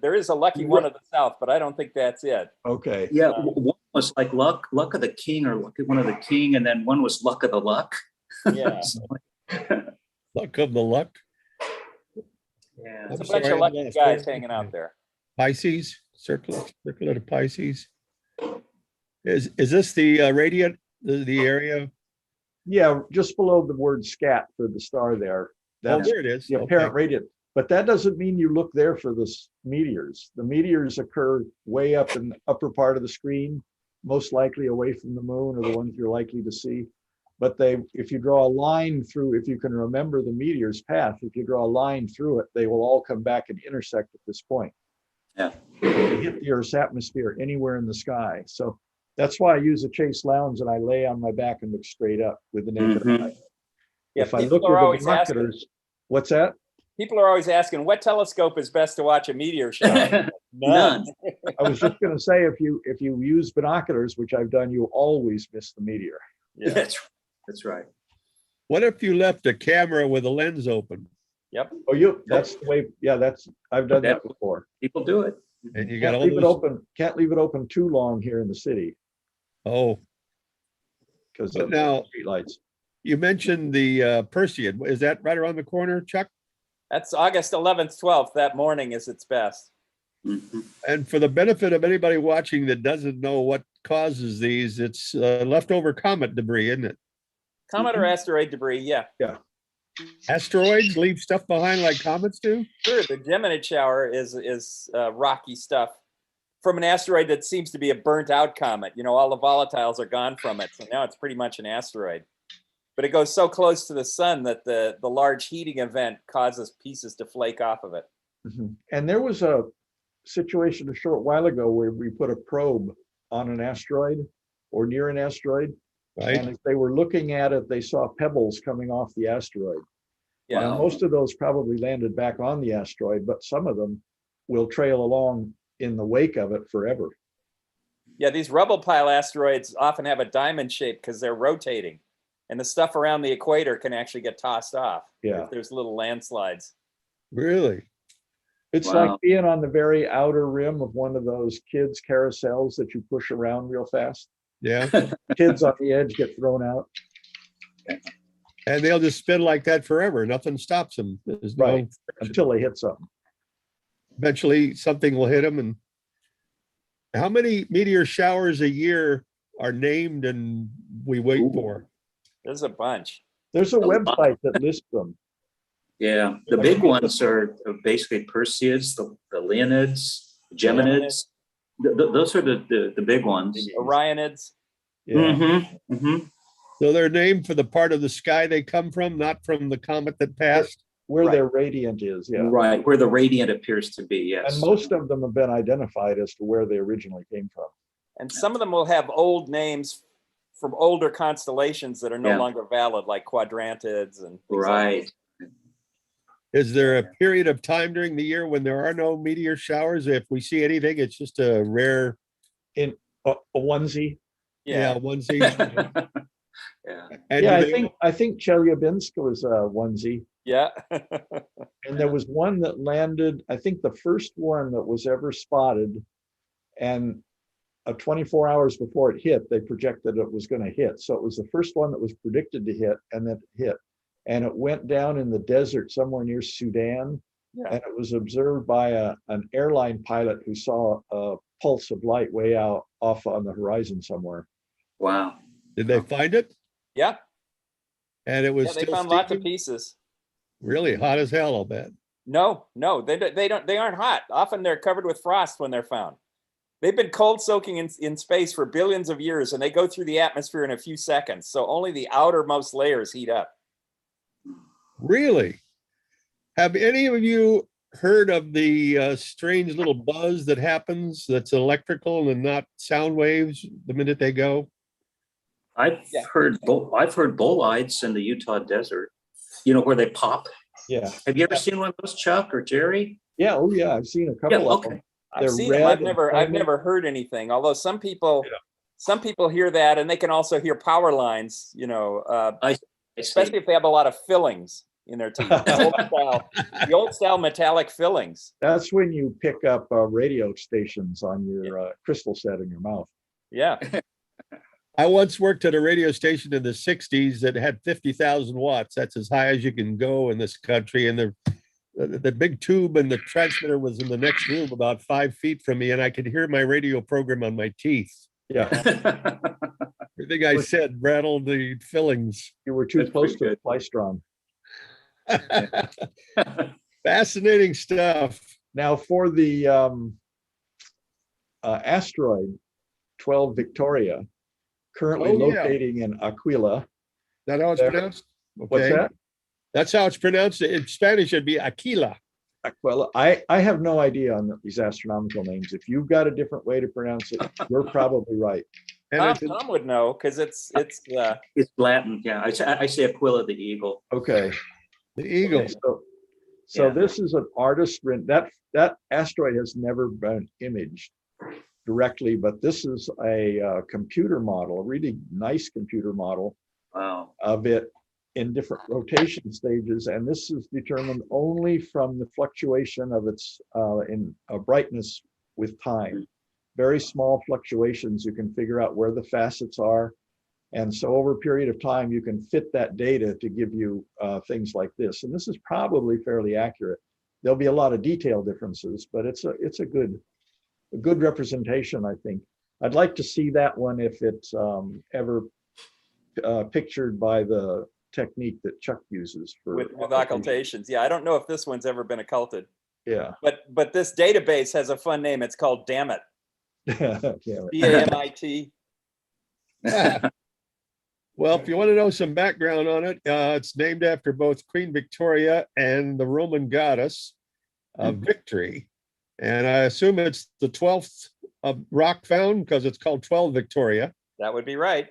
there is a lucky one of the South, but I don't think that's it. Okay. Yeah, one was like luck of the king or luck of one of the king, and then one was luck of the luck. Yeah. Luck of the luck. Yeah. There's a I'm bunch sorry, of lucky I'm lost. guys hanging out there. Pisces, circlet of Pisces. Is this the radiant, the area? Yeah, just below the word scat for the star there. Oh, That's there it is. the apparent Okay. radiant. But that doesn't mean you look there for the meteors. The meteors occur way up in the upper part of the screen, most likely away from the moon, are the ones you're likely to see. But if you draw a line through, if you can remember the meteor's path, if you draw a line through it, they will all come back and intersect at this point. Yeah. They hit the Earth's atmosphere anywhere in the sky. So that's why I use a Chase Lounge and I lay on my back and look straight up with the naked Mhm. eye. Yeah, If I people look are with always the binoculars, what's that? People are always asking, what telescope is best to watch a meteor shower? None. I was just going to say, if you use binoculars, which I've done, you always miss the meteor. Yeah. That's right. What if you left a camera with a lens open Yep. Oh, that's the way. Yeah, I've done that before. People do it. and you got Can't all leave it those? open. Can't leave it open too long here in the city Oh, because but of now street lights. you mentioned the Perseid. Is that right around the corner, Chuck? That's August 11th, 12th. That morning is its best. Mhm. And for the benefit of anybody watching that doesn't know what causes these, it's leftover comet debris, isn't it? Comet or asteroid debris, yeah. Asteroids leave stuff behind like comets do? Sure, the Gemini shower is rocky stuff from an asteroid that seems to be a burnt out comet. You know, all the volatiles are gone from it. So now it's pretty much an asteroid. But it goes so close to the sun that the large heating event causes pieces to flake off of it. And there was a situation a short while ago where we put a probe on an asteroid or near an asteroid. Right. And as they were looking at it, they saw pebbles coming off the asteroid. Yeah. Now, most of those probably landed back on the asteroid, but some of them will trail along in the wake of it forever. Yeah, these rubble pile asteroids often have a diamond shape because they're rotating. And the stuff around the equator can actually get tossed off. Yeah. If there's little landslides. Really? It's Wow. like being on the very outer rim of one of those kids' carousels that you push around real fast. Yeah. Kids on the edge get thrown out. And they'll just spin like that forever. Nothing stops them. There's no Right. Until they hit something. eventually something will hit them. And how many meteor showers a year are named and we wait Ooh. for? There's a bunch. There's a A lot. website that lists them. Yeah, the big ones are basically Perseids, the Leonids, Geminids. Those are the big ones. Orionids. Yeah. Mm-hmm. Mm-hmm. So they're named for the part of the sky they come from, not from the comet that passed. Where Right. their radiant is, yeah. Right, where the radiant appears to be, yes. And most of them have been identified as to where they originally came from. And some of them will have old names from older constellations that are no Yeah. longer valid, like quadrantids and things like Right. Is there a period of time during the year when there are no meteor showers? If we see anything, it's just a rare, A onesie. Yeah. onesie. Yeah. And Yeah, do they- I think Chelyabinsk was a onesie. Yeah. And there was one that landed, I think the first one that was ever spotted. And 24 hours before it hit, they projected it was going to hit. So it was the first one that was predicted to hit and then it hit. And it went down in the desert somewhere near Sudan. Yeah. And it was observed by an airline pilot who saw a pulse of light way out off on the horizon somewhere. Wow. Did they find it? Yeah. And it was Yeah, they still found lots of steaming? pieces. Really hot as hell, I'll bet. No, they aren't hot. Often they're covered with frost when they're found. They've been cold soaking in space for billions of years and they go through the atmosphere in a few seconds. So only the outermost layers heat up. Really? Have any of you heard of the strange little buzz that happens that's electrical and not sound waves the minute they go? I've Yeah. heard bolides in the Utah desert, where they pop. Yeah. Have you ever seen one of those, Chuck or Jerry? Yeah. Oh, yeah. I've seen a couple Yeah, of okay. them. I've They're seen them. red I've and never flaming. heard anything. Although some people hear that and they can also hear power lines, I see. especially if they have a lot of fillings in their teeth. The old style metallic fillings. That's when you pick up radio stations on your crystal set in your mouth. Yeah. I once worked at a radio station in the 60s that had 50,000 watts. That's as high as you can go in this country. And the big tube and the transmitter was in the next room about 5 feet from me. And I could hear my radio program on my teeth. Yeah. Everything I said rattled the fillings. You were too That's close pretty to the fly strong. Fascinating stuff. Now for the asteroid 12 Victoria, currently Oh, yeah. locating in Aquila. Is that how it's There. pronounced? What's Okay. that? That's how it's pronounced. In Spanish, it'd be Aquila. Aquila. I have no idea on these astronomical names. If you've got a different way to pronounce it, you're probably right. And Tom, it's in- Tom would know because it's It's Latin, yeah. I say Aquila the eagle. Okay. the eagle. Okay, so So Yeah. this is an artist that asteroid has never been imaged directly, but this is a computer model, a really nice computer model Wow. of it in different rotation stages, and this is determined only from the fluctuation of its in brightness with time. Very small fluctuations, you can figure out where the facets are, and so over a period of time you can fit that data to give you things like this. And this is probably fairly accurate. There'll be a lot of detail differences, but it's a good representation, I think. I'd like to see that one if it's ever pictured by the technique that Chuck uses for with occultations. Yeah, I don't know if this one's ever been occulted, Yeah. but this database has a fun name. It's called Dammit. Yeah. DAMIT. Well, if you want to know some background on it, it's named after both Queen Victoria and the Roman goddess of victory. And I assume it's the 12th rock found because it's called 12 Victoria. That would be right.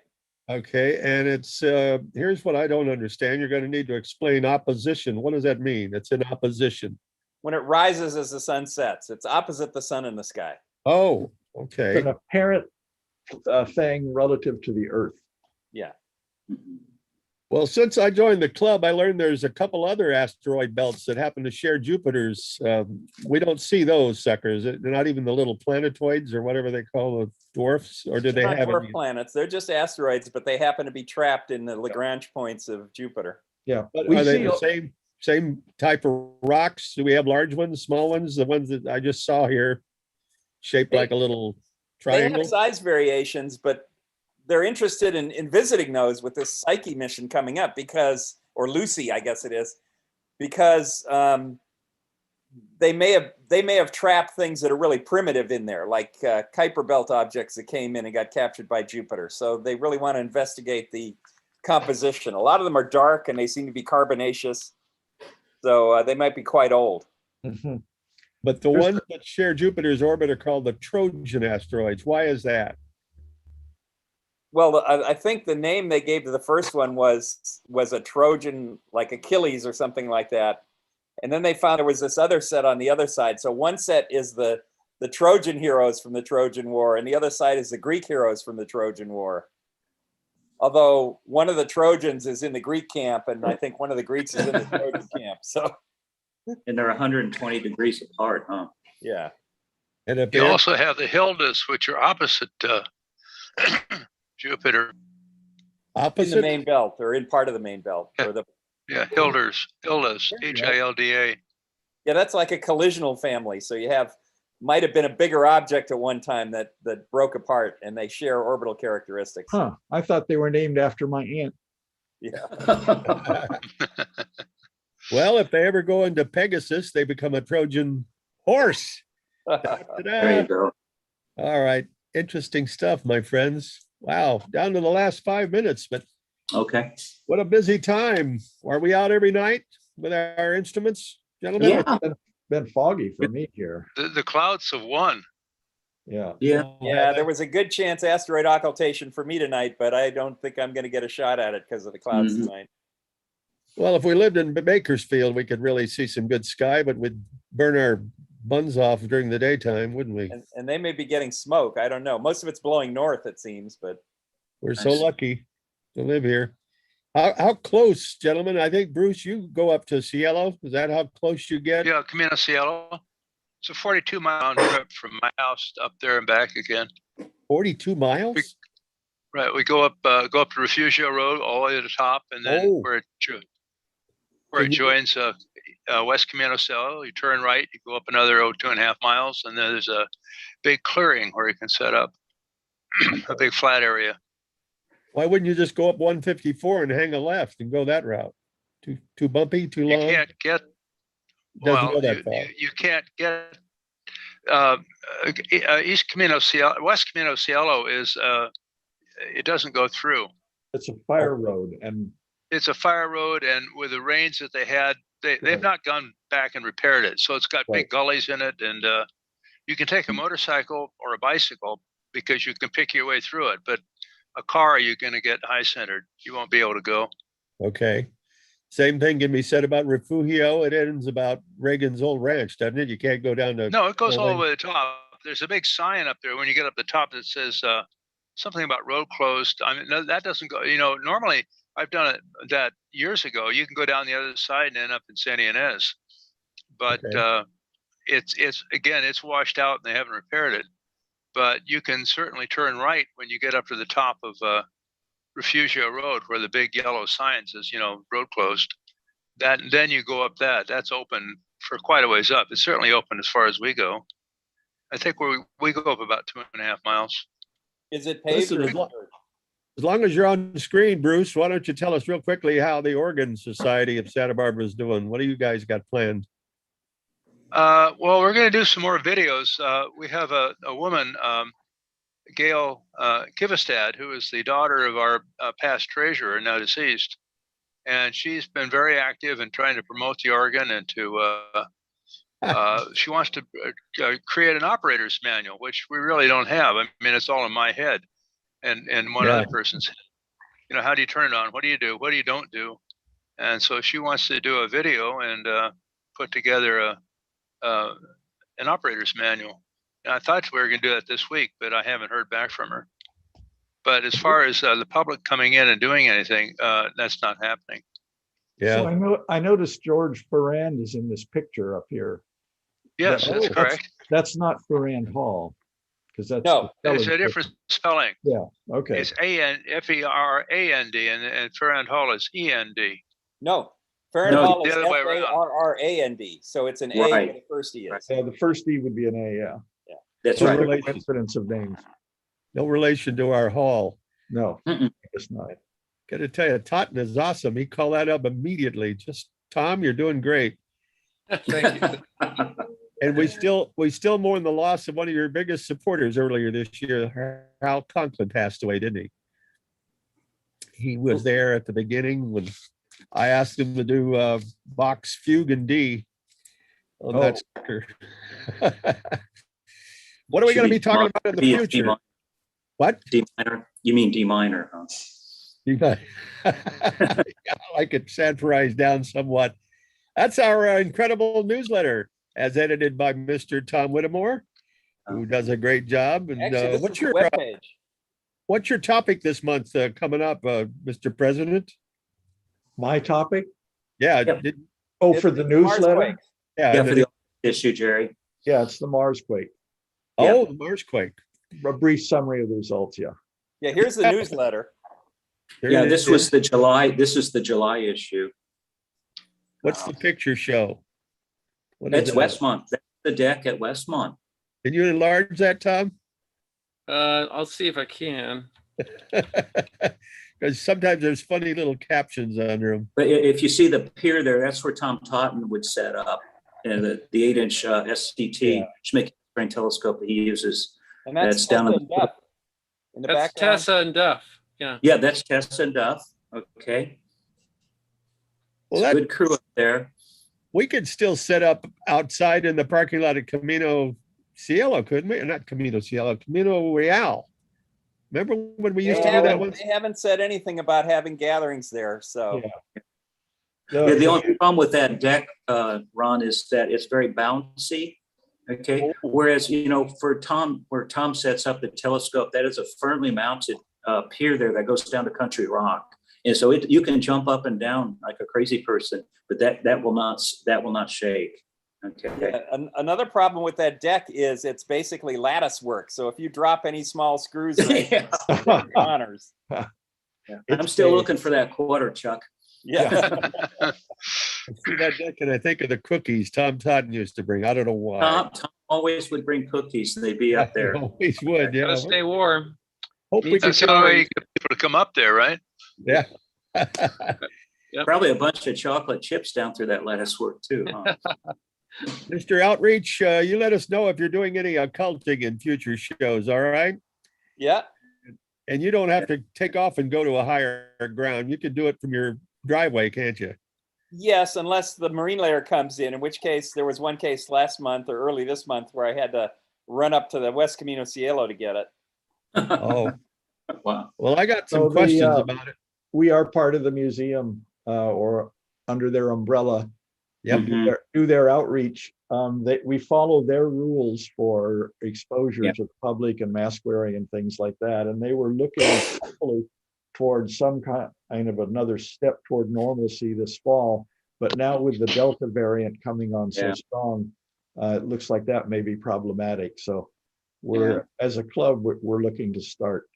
Okay, and it's here's what I don't understand. You're going to need to explain opposition. What does that mean? It's in opposition. When it rises as the sun sets, it's opposite the sun in the sky. Oh, It's okay. an apparent thing relative to the Earth. Yeah. Well, since I joined the club, I learned there's a couple other asteroid belts that happen to share Jupiter's. We don't see those suckers. They're not even the little planetoids or whatever they call the dwarfs, or do they They're not have dwarf any? planets. They're just asteroids, but they happen to be trapped in the Lagrange points of Jupiter. Yeah. But We are they see the same type of rocks? Do we have large ones, small ones? The ones that I just saw here, shaped like a little They triangle? have size variations, but they're interested in visiting those with this Psyche mission coming up because, or Lucy, I guess it is, because they may have trapped things that are really primitive in there, like Kuiper belt objects that came in and got captured by Jupiter. So they really want to investigate the composition. A lot of them are dark and they seem to be carbonaceous, so they might be quite old. Mhm. But the There's ones that share Jupiter's orbit are called the Trojan asteroids. Why is that? Well, I think the name they gave to the first one was a Trojan, like Achilles or something like that. And then they found there was this other set on the other side. So one set is the Trojan heroes from the Trojan War, and the other side is the Greek heroes from the Trojan War. Although one of the Trojans is in the Greek camp, and I think one of the Greeks is in the Trojan camp. So And they're 120 degrees apart, huh? yeah. And if You they're also have the Hildas, which are opposite Jupiter. In the opposite, main belt, or in part of the main belt. Yeah. Or the Yeah, Hildas, There you go. Hilda. Yeah, that's like a collisional family. So you might have been a bigger object at one time that broke apart, and they share orbital characteristics. Huh. I thought they were named after my aunt. Yeah. well, if they ever go into Pegasus, they become a Trojan horse. There Ta-da. you go. All right. Interesting stuff, my friends. Wow. Down to the last 5 minutes, but Okay. what a busy time. Are we out every night with our instruments, gentlemen? Yeah. Been foggy for me here. The clouds have won. Yeah. Yeah. Yeah, there was a good chance asteroid occultation for me tonight, but I don't think I'm going to get a shot at it because of the clouds Mhm. tonight. Well, if we lived in Bakersfield, we could really see some good sky, but we'd burn our buns off during the daytime, wouldn't we? And they may be getting smoke. I don't know. Most of it's blowing north, it seems, but We're so Nice. lucky to live here. How close, gentlemen? I think, Bruce, you go up to Cielo. Is that how close you get? Yeah, Camino Cielo. It's a 42-mile round trip from my house up there and back again. 42 miles? Right, we go up the Refugio Road all the way to the top, and then Oh. where it Can you- joins West Camino Cielo, you turn right, you go up another 2.5 miles, and then there's a big clearing where you can set up a big flat area. Why wouldn't you just go up 154 and hang a left and go that route? Too bumpy, too You long? can't get Doesn't well. go that far. You can't get East Camino Cielo. West Camino Cielo is it doesn't go through. It's a fire road, and It's a fire road, and with the rains that they had, they've Right. not gone back and repaired it. So it's got Right. big gullies in it, and you can take a motorcycle or a bicycle because you can pick your way through it. But a car, you're going to get high centered. You won't be able to go. Okay. Same thing can be said about Refugio. It ends about Reagan's old ranch, doesn't it? You can't go down to. No, it goes all the Bowling. way to the top. There's a big sign up there when you get up the top that says something about road closed. I mean, no, that doesn't go. Normally I've done that years ago. You can go down the other side and end up in Santa Ynez, but Okay. it's washed out and they haven't repaired it. But you can certainly turn right when you get up to the top of Refugio Road, where the big yellow sign says, road closed. Then you go up that. That's open for quite a ways up. It's certainly open as far as we go. I think we go up about 2.5 miles. Is it paved? Listen, or as long as you're on the screen, Bruce, why don't you tell us real quickly how the Organ Society of Santa Barbara is doing? What do you guys got planned? Well, we're going to do some more videos. We have a woman, Gail Kivistad, who is the daughter of our past treasurer, now deceased. And she's been very active in trying to promote the organ and she wants to create an operator's manual, which we really don't have. I mean, it's all in my head and one other person's head. How do you turn it on? What do you do? What do you don't do? And so she wants to do a video and put together an operator's manual. And I thought we were going to do that this week, but I haven't heard back from her. But as far as the public coming in and doing anything, that's not happening. Yeah. So I noticed George Ferrand is in this picture up here. Yes, that's correct. That's not Ferrand Hall, because that's No, It's a different spelling. Yeah. Okay. It's Ferrand, and Ferrand Hall is END. No, Ferrand No, Hall is the other way around. Farrand. So it's an A Right. where the first E is. Yeah, the first E would be an A. Yeah. That's No right. coincidence of names. No relation to our hall. No, Mm-mm. it's not. Got to tell you, Totten is awesome. He called that up immediately. Just Tom, you're doing great. Thank you. And we still mourn the loss of one of your biggest supporters earlier this year. Hal Conklin passed away, didn't he? He was there at the beginning when I asked him to do Bach's Fugue in D on that sucker. What are we going to be talking about in the future? What? D minor. You mean D minor, huh? Yeah, I could sanitize down somewhat. That's our incredible newsletter, as edited by Mr. Tom Whittemore, who does a great job. And Actually, what's this is your the webpage. what's your topic this month coming up, Mr. President? My topic? Yeah, Yep. Oh, for the newsletter? Marsquake. Yeah, for the issue, Jerry. Yeah, it's the Marsquake. Oh, the Marsquake. A brief summary of the results. Yeah. Yeah, here's the newsletter. There Yeah, it this is. was the July. This is the July issue. What's the picture show? What is That's it? Westmont. That's the deck at Westmont. Can you enlarge that, Tom? I'll see if I can. Because sometimes there's funny little captions under them. But if you see the pier there, that's where Tom Totten would set up, and the 8-inch SCT Schmidt telescope that he uses. And that's That's down Tessa in and Duff in the That's background. Tessa and Duff. Yeah. Yeah, that's Tessa and Duff. Okay. Well, It's a that good crew up there. we could still set up outside in the parking lot at Camino Cielo, couldn't we? Not Camino Cielo, Camino Real. Remember when we used to do that once? They haven't said anything about having gatherings there, so. Yeah. Yeah, the only problem with that deck, Ron, is that it's very bouncy. Okay, whereas, for Tom, where Tom sets up the telescope, that is a firmly mounted pier there that goes down to Country Rock. And so you can jump up and down like a crazy person, but that will not shake. Okay. Yeah, another problem with that deck is it's basically lattice work. So if you drop any small screws or anything, it's honors. Yeah. I'm still looking for that quarter, Chuck. Yeah. I see that deck and I think of the cookies Tom Totten used to bring. I don't know why. Tom always would bring cookies. They'd be up there. Always would, yeah. Gotta stay warm. Hope we could That's the only way you get people to come up there, right? Yeah. Probably a bunch of chocolate chips down through that lettuce work too, huh? Mr. Outreach, you let us know if you're doing any occulting in future shows, all right? Yeah. And you don't have to take off and go to a higher ground. You can do it from your driveway, can't you? Yes, unless the marine layer comes in which case there was one case last month or early this month where I had to run up to the West Camino Cielo to get it. Oh, Wow. well, I got some So questions about it. We are part of the museum, or under their umbrella Yep. Mhm. do their outreach. We follow their rules for exposure Yep. to the public and mask wearing and things like that. And they were looking hopefully towards some kind of another step toward normalcy this fall. But now with the Delta variant coming on so Yeah. strong, it looks like that may be problematic. So Yeah. as a club, we're looking to start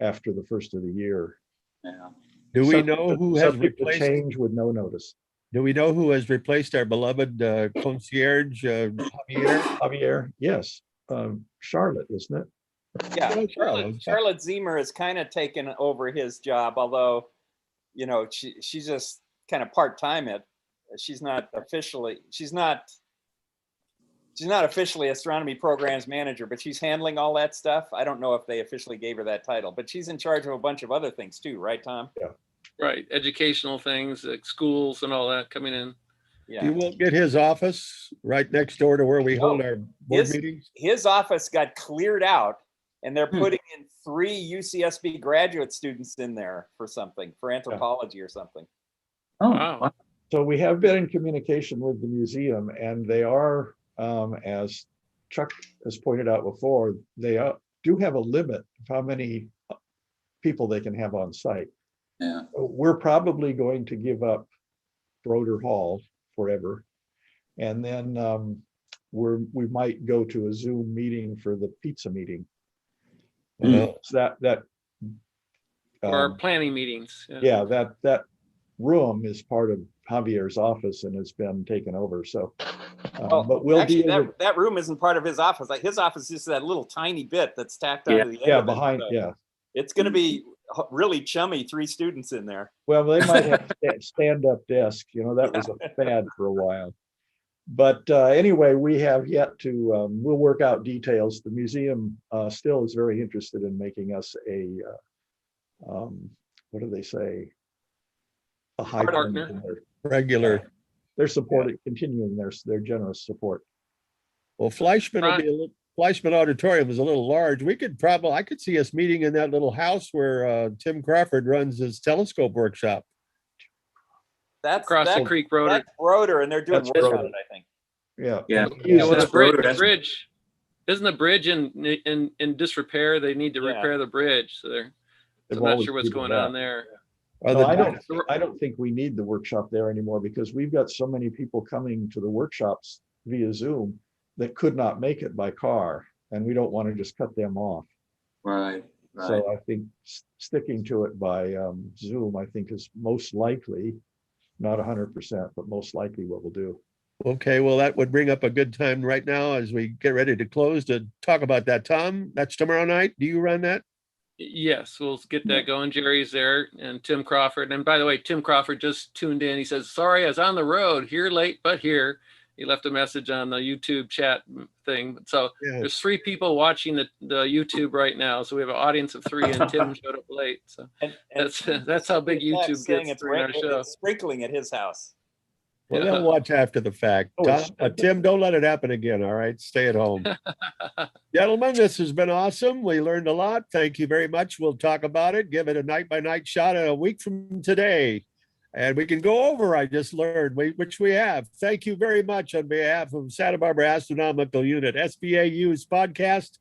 after the first of the year. Yeah. Do we Subject know to- who has subject to replaced? change with no notice? Do we know who has replaced our beloved concierge Javier? Javier, yes. Charlotte, isn't it? Yeah, Oh, Charlotte Zemer has kind of taken over his job, although, you know, she's just kind of part-time she's not officially astronomy programs manager, but she's handling all that stuff. I don't know if they officially gave her that title, but she's in charge of a bunch of other things too, right, Tom? Right, educational things like schools and all that coming in. Yeah. You won't get his office right next door to where we hold our board meetings. His office got cleared out, and they're putting in 3 UCSB graduate students in there for something, for anthropology or something. Oh, Wow. So we have been in communication with the museum, and they are, as Chuck has pointed out before, they do have a limit of how many people they can have on site. yeah. We're probably going to give up Broder Hall forever. And then we might go to a Zoom meeting for the pizza meeting. So that For our planning meetings. yeah, that room is part of Javier's office and has been taken over. So, but we'll Actually, deal with that room isn't part of his office. Like his office is that little tiny bit that's tacked onto the end of it. behind. So Yeah. it's going to be really chummy. 3 students in there. Well, they might have stand-up desk. You know, that was a fad for a while. But anyway, we have yet to. We'll work out details. The museum still is very interested in making us a. What do they say? A high Partner. Regular. They're supporting, continuing their generous support. Well, Fleischman will be a little. Fleischman Auditorium is a little large. I could see us meeting in that little house where Tim Crawford runs his telescope workshop. That's Across the creek road. That's Broder, and they're doing That's work on Broder. it, I think. Yeah. Yeah. Yeah, well, That's the Broder, bridge, isn't the bridge in disrepair? They need to repair the bridge. So I'm not sure what's going on there. No, I don't think we need the workshop there anymore because we've got so many people coming to the workshops via Zoom that could not make it by car, and we don't want to just cut them off. Right. So I think sticking to it by Zoom, I think is most likely, not 100%, but most likely what we'll do. Okay, well, that would bring up a good time right now as we get ready to close to talk about that. Tom, that's tomorrow night. Do you run that? Yes, we'll get that going. Jerry's there and Tim Crawford. And by the way, Tim Crawford just tuned in. He says, sorry, I was on the road, here late, but here. He left a message on the YouTube chat thing. So there's 3 people watching the YouTube right now. So we have an audience of 3 and Tim showed up late. So that's how big YouTube gets during our show. It's sprinkling at his house. Well, they'll watch after the fact. Tim, don't let it happen again. All right. Stay at home. Gentlemen, this has been awesome. We learned a lot. Thank you very much. We'll talk about it. Give it a night-by-night shot a week from today. And we can go over, I just learned, which we have. Thank you very much on behalf of Santa Barbara Astronomical Unit, SBAU's podcast.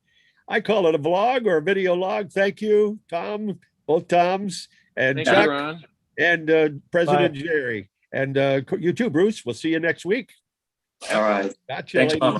I call it a vlog or a video log. Thank you, Tom, both Toms, and Thank Chuck, you, Ron. and President Jerry. And you too, Bruce. We'll see you next week. All right. Gotcha, Thanks, ladies. Mama.